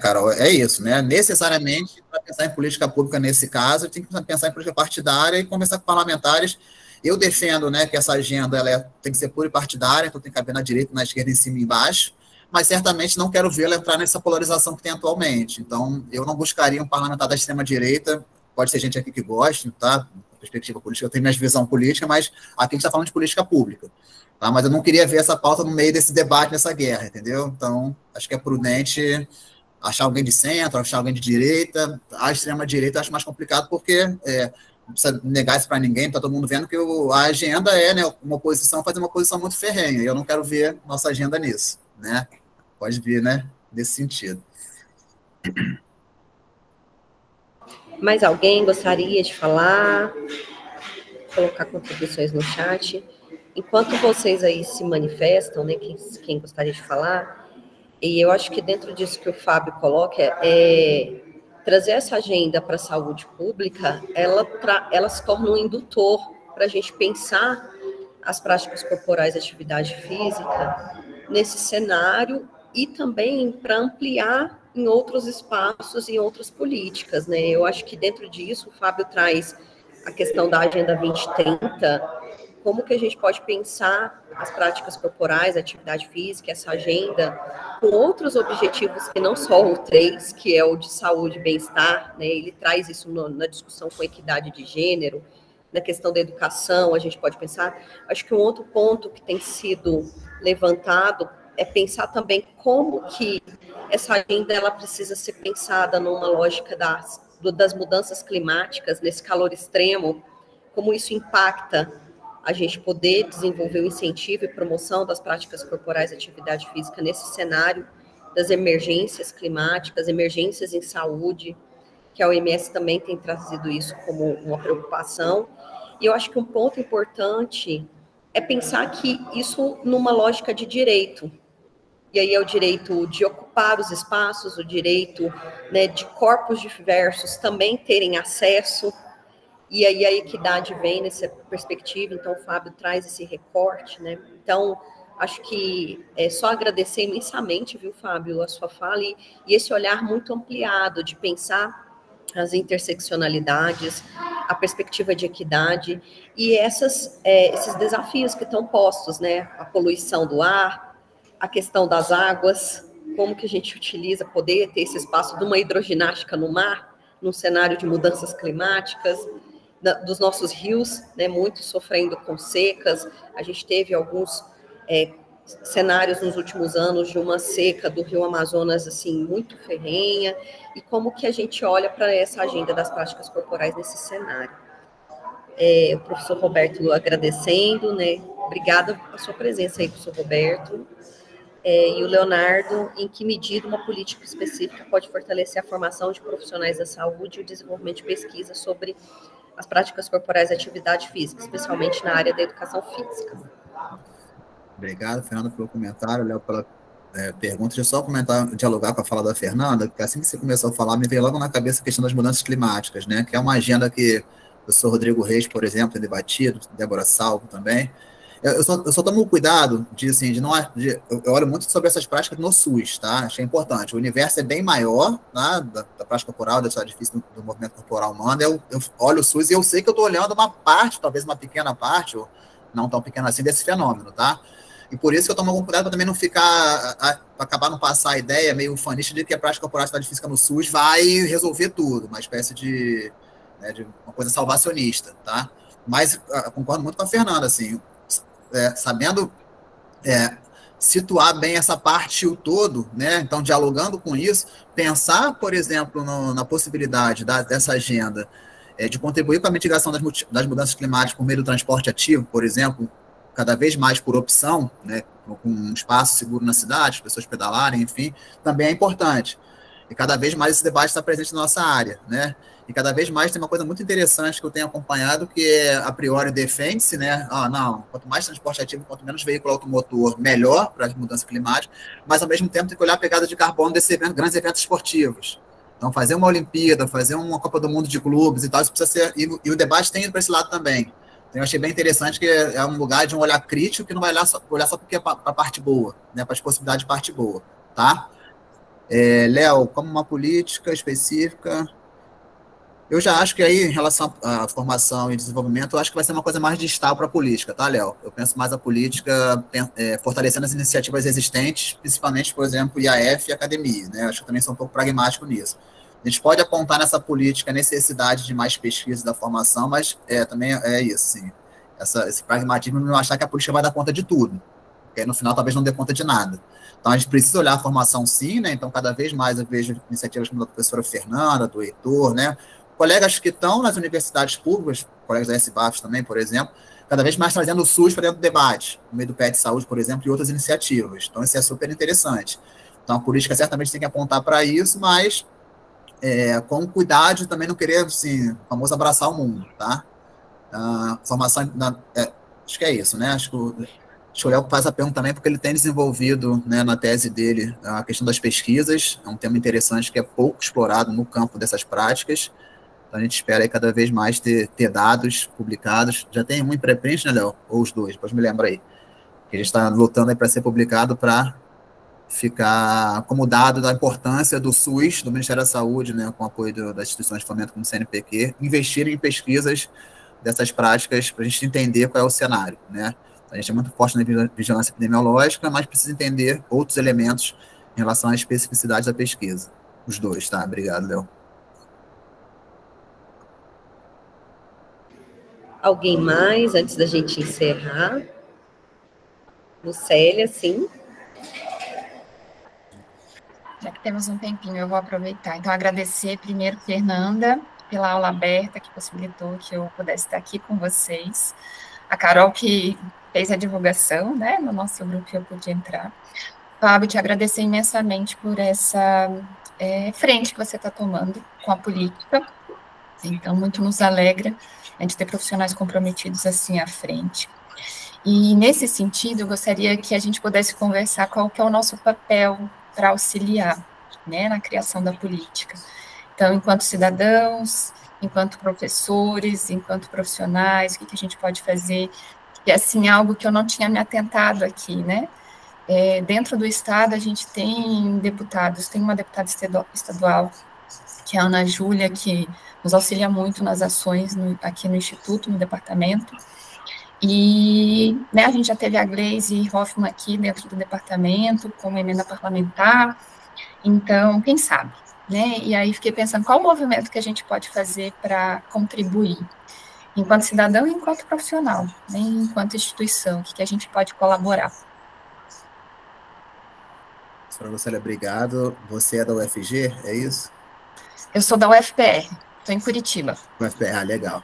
Carol, é isso, né? Necessariamente, para pensar em política pública nesse caso, tem que pensar em política partidária e conversar com parlamentares. Eu defendo, né, que essa agenda tem que ser pluripartidária, então tem que haver na direita, na esquerda, em cima e embaixo, mas certamente não quero vê-la entrar nessa polarização que tem atualmente. Então, eu não buscaria um parlamentar da extrema-direita, pode ser gente aqui que goste, tá? Perspectiva política, eu tenho minha visão política, mas aqui a gente está falando de política pública. Tá? Mas eu não queria ver essa pauta no meio desse debate, nessa guerra, entendeu? Então, acho que é prudente achar alguém de centro, achar alguém de direita. A extrema-direita eu acho mais complicado porque não precisa negar isso para ninguém, está todo mundo vendo que a agenda né, uma oposição fazer uma oposição muito ferrenha, e eu não quero ver nossa agenda nisso, né? Pode vir, né, nesse sentido. Mais alguém gostaria de falar? Colocar contribuições no chat. Enquanto vocês aí se manifestam, né, quem gostaria de falar, e eu acho que dentro disso que o Fábio coloca, trazer essa agenda para a saúde pública, ela se torna um indutor para a gente pensar as práticas corporais e atividade física nesse cenário e também para ampliar em outros espaços e outras políticas, né? Eu acho que dentro disso o Fábio traz a questão da Agenda 2030, como que a gente pode pensar as práticas corporais, a atividade física, essa agenda, com outros objetivos que não só o 3, que é o de saúde e bem-estar, né? Ele traz isso na discussão com equidade de gênero, na questão da educação, a gente pode pensar. Acho que um outro ponto que tem sido levantado é pensar também como que essa agenda ela precisa ser pensada numa lógica das mudanças climáticas, nesse calor extremo, como isso impacta a gente poder desenvolver o incentivo e promoção das práticas corporais e atividade física nesse cenário das emergências climáticas, emergências em saúde, que a OMS também tem trazido isso como uma preocupação. E eu acho que um ponto importante é pensar que isso numa lógica de direito. E aí é o direito de ocupar os espaços, o direito, né, de corpos diversos também terem acesso. E aí a equidade vem nessa perspectiva, então o Fábio traz esse recorte, né? Então, acho que é só agradecer imensamente, viu, Fábio, a sua fala e esse olhar muito ampliado de pensar as interseccionalidades, a perspectiva de equidade e esses desafios que estão postos, né? A poluição do ar, a questão das águas, como que a gente utiliza poder ter esse espaço de uma hidroginástica no mar, num cenário de mudanças climáticas, dos nossos rios, né, muito sofrendo com secas. A gente teve alguns cenários nos últimos anos de uma seca do Rio Amazonas, assim, muito ferrenha, e como que a gente olha para essa agenda das práticas corporais nesse cenário. O professor Roberto agradecendo, né? Obrigada pela sua presença aí, professor Roberto. E o Leonardo, em que medida uma política específica pode fortalecer a formação de profissionais da saúde e o desenvolvimento de pesquisa sobre as práticas corporais de atividade física, especialmente na área da educação física. Obrigado, Fernanda, pelo comentário, Léo, pela pergunta. Deixa eu só comentar, dialogar com a fala da Fernanda, porque assim que você começou a falar, me veio logo na cabeça a questão das mudanças climáticas, né, que é uma agenda que o professor Rodrigo Reis, por exemplo, tem debatido, Débora Salvo também. Eu só tomo cuidado eu olho muito sobre essas práticas no SUS, tá? Achei importante. O universo é bem maior, tá? da prática corporal, da atividade física, do movimento corporal humano. Eu olho o SUS e eu sei que eu estou olhando uma parte, talvez uma pequena parte, ou não tão pequena assim, desse fenômeno, tá? E por isso que eu tomo algum cuidado para também não ficar, acabar não passar a ideia meio ufanista de que a prática corporal, atividade física no SUS vai resolver tudo, uma espécie de uma coisa salvacionista, tá? Mas concordo muito com a Fernanda, assim, sabendo situar bem essa parte o todo, né? Então, dialogando com isso, pensar, por exemplo, na possibilidade dessa agenda de contribuir para a mitigação das mudanças climáticas por meio do transporte ativo, por exemplo, cada vez mais por opção, né, com um espaço seguro na cidade, as pessoas pedalarem, enfim, também é importante. E cada vez mais esse debate está presente na nossa área, né? E cada vez mais tem uma coisa muito interessante que eu tenho acompanhado, que a priori defende-se, né? Não, quanto mais transporte ativo, quanto menos veículo automotor, melhor para as mudanças climáticas, mas ao mesmo tempo tem que olhar a pegada de carbono desses grandes eventos esportivos. Então, fazer uma Olimpíada, fazer uma Copa do Mundo de clubes e tal, isso precisa ser. E o debate tem ido para esse lado também. Então, eu achei bem interessante que é um lugar de um olhar crítico que não vai olhar só porque é para a parte boa, né? Para as possibilidades de parte boa, tá? Léo, como uma política específica, eu já acho que aí, em relação à formação e desenvolvimento, eu acho que vai ser uma coisa mais distal para a política, tá, Léo? Eu penso mais a política fortalecendo as iniciativas existentes, principalmente, por exemplo, IAF e academia, né? Eu acho que também sou um pouco pragmático nisso. A gente pode apontar nessa política a necessidade de mais pesquisa da formação, mas também é isso, sim. Esse pragmatismo não achar que a política vai dar conta de tudo, porque aí, no final talvez não dê conta de nada. Então, a gente precisa olhar a formação, sim, né? Então, cada vez mais eu vejo iniciativas como a da professora Fernanda, do Heitor, né? Colegas que estão nas universidades públicas, colegas da SBAF também, por exemplo, cada vez mais trazendo o SUS para dentro do debate, no meio do PET Saúde, por exemplo, e outras iniciativas. Então, isso é super interessante. Então, a política certamente tem que apontar para isso, mas com cuidado de também não querer, assim, o famoso abraçar o mundo, tá? Formação, acho que é isso, né? Acho que o Léo faz a pergunta também porque ele tem desenvolvido, né, na tese dele a questão das pesquisas, é um tema interessante que é pouco explorado no campo dessas práticas. Então, a gente espera aí cada vez mais ter dados publicados. Já tem um em pré-print, né, Léo? Ou os dois, depois me lembra aí. Que a gente está lutando aí para ser publicado para ficar como dado da importância do SUS, do Ministério da Saúde, né, com o apoio das instituições de fomento como o CNPq, investirem em pesquisas dessas práticas para a gente entender qual é o cenário, né? A gente é muito forte na vigilância epidemiológica, mas precisa entender outros elementos em relação à especificidade da pesquisa. Os dois, tá? Obrigado, Léo. Alguém mais, antes da gente encerrar? Lucélia, sim. Já que temos um tempinho, eu vou aproveitar. Então, agradecer primeiro, Fernanda, pela aula aberta, que possibilitou que eu pudesse estar aqui com vocês. A Carol, que fez a divulgação, né, no nosso grupo, eu pude entrar. Fábio, te agradecer imensamente por essa frente que você está tomando com a política. Então, muito nos alegra a gente ter profissionais comprometidos assim à frente. E, nesse sentido, eu gostaria que a gente pudesse conversar qual que é o nosso papel para auxiliar, né, na criação da política. Então, enquanto cidadãos, enquanto professores, enquanto profissionais, o que a gente pode fazer? E, assim, algo que eu não tinha me atentado aqui, né? Dentro do Estado, a gente tem deputados, tem uma deputada estadual, que é a Ana Júlia, que nos auxilia muito nas ações aqui no Instituto, no departamento. E, né, a gente já teve a Gleisi Hoffmann aqui dentro do departamento, como emenda parlamentar. Então, quem sabe, né? E aí fiquei pensando, qual o movimento que a gente pode fazer para contribuir, enquanto cidadão e enquanto profissional, né, enquanto instituição, o que a gente pode colaborar. Professora Lucélia, obrigado. Você é da UFG, é isso? Eu sou da UFPR, estou em Curitiba. UFPR, legal.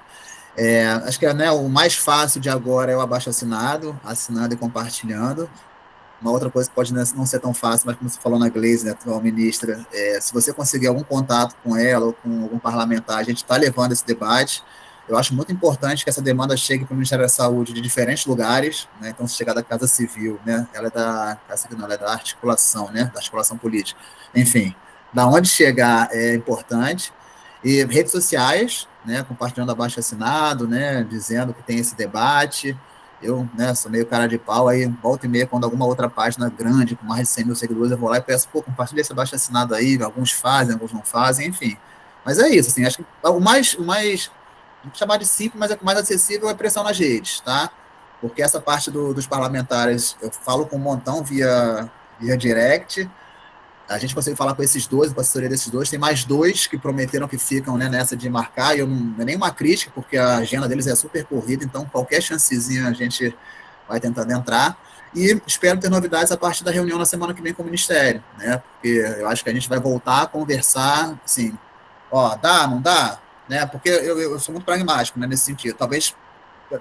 Acho que né, o mais fácil de agora é o abaixo-assinado, assinando e compartilhando. Uma outra coisa que pode não ser tão fácil, mas como você falou na Gleisi, né, atual ministra, se você conseguir algum contato com ela ou com algum parlamentar, a gente está levando esse debate. Eu acho muito importante que essa demanda chegue para o Ministério da Saúde de diferentes lugares, né? Então, se chegar da Casa Civil, né? Ela é ela é da articulação, né? Da articulação política. Enfim, da onde chegar é importante. E redes sociais, né? Compartilhando abaixo-assinado, né? Dizendo que tem esse debate. Eu, né, sou meio cara de pau, aí volta e meia, quando alguma outra página grande, com mais de 100 mil seguidores, eu vou lá e peço, pô, compartilha esse abaixo-assinado aí, alguns fazem, alguns não fazem, enfim. Mas é isso, assim, acho que o mais vamos chamar de simples, mas é o mais acessível é pressão nas redes, tá? Porque essa parte dos parlamentares, eu falo com um montão via direct, a gente consegue falar com esses dois, com a assessoria desses dois, tem mais dois que prometeram que ficam, né, nessa de marcar, e eu não é nenhuma crítica, porque a agenda deles é super corrida, então qualquer chancezinha a gente vai tentando entrar, e espero ter novidades a partir da reunião na semana que vem com o Ministério, né, porque eu acho que a gente vai voltar a conversar, assim, ó, dá, não dá, né, porque eu sou muito pragmático, né, nesse sentido, talvez,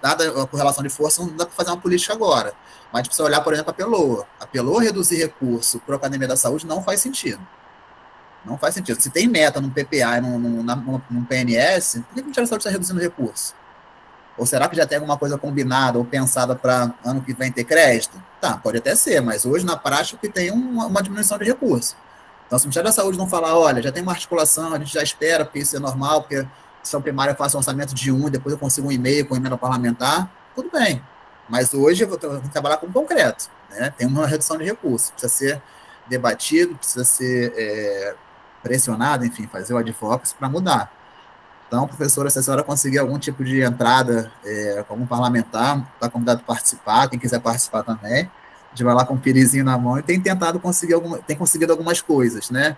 dada a correlação de força, não dá para fazer uma política agora, mas a gente precisa olhar, por exemplo, a Pelô. A Pelô reduzir recurso para a Academia da Saúde não faz sentido. Não faz sentido. Se tem meta num PPA e num PNS, por que o Ministério da Saúde está reduzindo recurso? Ou será que já tem alguma coisa combinada ou pensada para ano que vem ter crédito? Tá, pode até ser, mas hoje, na prática, que tem uma diminuição de recurso. Então, se o Ministério da Saúde não falar, olha, já tem uma articulação, a gente já espera, porque isso é normal, porque se a primária faz um orçamento de e depois eu consigo um e-mail com emenda parlamentar, tudo bem. Mas hoje eu vou trabalhar com concreto, né? Tem uma redução de recursos, precisa ser debatido, precisa ser pressionado, enfim, fazer o advocacy para mudar. Então, professora, se a senhora conseguir algum tipo de entrada com algum parlamentar, está convidado a participar, quem quiser participar também, a gente vai lá com um pirizinho na mão e tem tentado conseguido algumas coisas, né?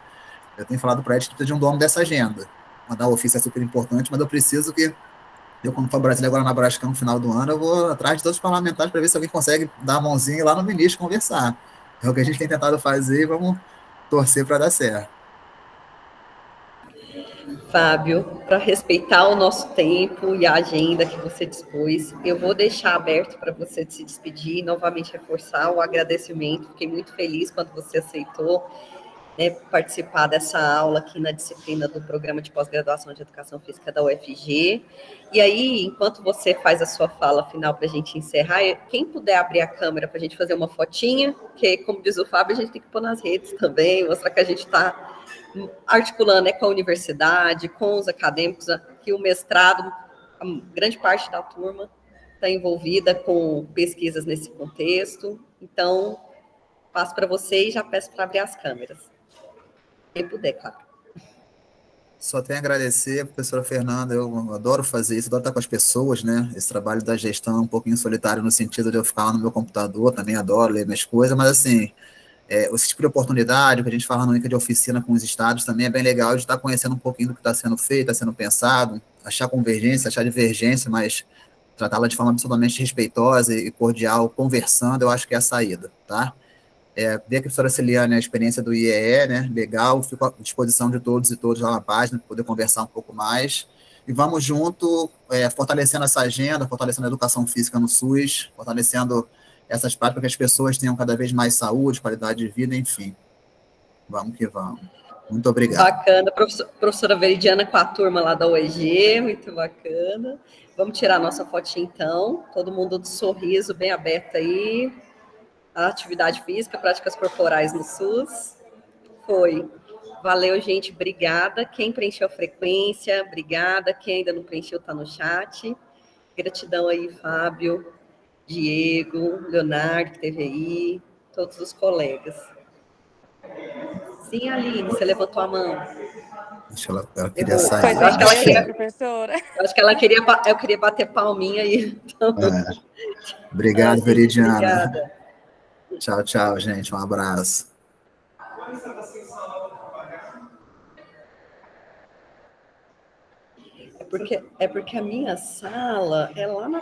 Eu tenho falado para eles que precisa de um dono dessa agenda. Mandar o ofício é super importante, mas eu preciso que, quando for Brasília agora na Brascam no final do ano, eu vou atrás de todos os parlamentares para ver se alguém consegue dar a mãozinha e ir lá no ministro conversar. É o que a gente tem tentado fazer e vamos torcer para dar certo. Fábio, para respeitar o nosso tempo e a agenda que você dispôs, eu vou deixar aberto para você se despedir e novamente reforçar o agradecimento. Fiquei muito feliz quando você aceitou, né, participar dessa aula aqui na disciplina do Programa de Pós-Graduação de Educação Física da UFG. E aí, enquanto você faz a sua fala final para a gente encerrar, quem puder abrir a câmera para a gente fazer uma fotinha, porque, como diz o Fábio, a gente tem que pôr nas redes também, mostrar que a gente está articulando com a universidade, com os acadêmicos, que o mestrado, a grande parte da turma está envolvida com pesquisas nesse contexto. Então, passo para você e já peço para abrir as câmeras. Quem puder, claro. Só tenho a agradecer, professora Fernanda, eu adoro fazer isso, adoro estar com as pessoas, né? Esse trabalho da gestão é um pouquinho solitário no sentido de eu ficar lá no meu computador, também adoro ler minhas coisas, mas assim, esse tipo de oportunidade que a gente fala no INCA de oficina com os estados também é bem legal de estar conhecendo um pouquinho do que está sendo feito, está sendo pensado, achar convergência, achar divergência, mas tratá-la de forma absolutamente respeitosa e cordial, conversando, eu acho que é a saída, tá? Ver aqui a professora Celiane, a experiência do IEE, né? Legal, fico à disposição de todos e todas lá na página, para poder conversar um pouco mais. E vamos junto, fortalecendo essa agenda, fortalecendo a educação física no SUS, fortalecendo essas práticas para que as pessoas tenham cada vez mais saúde, qualidade de vida, enfim. Vamos que vamos. Muito obrigado. Bacana, professora Veridiana com a turma lá da UEG, muito bacana. Vamos tirar a nossa fotinha, então. Todo mundo de sorriso, bem aberto aí. A atividade física, práticas corporais no SUS. Foi. Valeu, gente. Obrigada. Quem preencheu a frequência, obrigada. Quem ainda não preencheu, está no chat. Gratidão aí, Fábio, Diego, Leonardo, que esteve aí, todos os colegas. Sim, Aline, você levantou a mão. Acho que ela queria sair. Eu acho que ela queria, professora. Eu acho que ela queria, eu queria bater palminha aí. Então... Obrigado, Veridiana. Obrigada. Tchau, tchau, gente. Um abraço. É porque a minha sala é lá na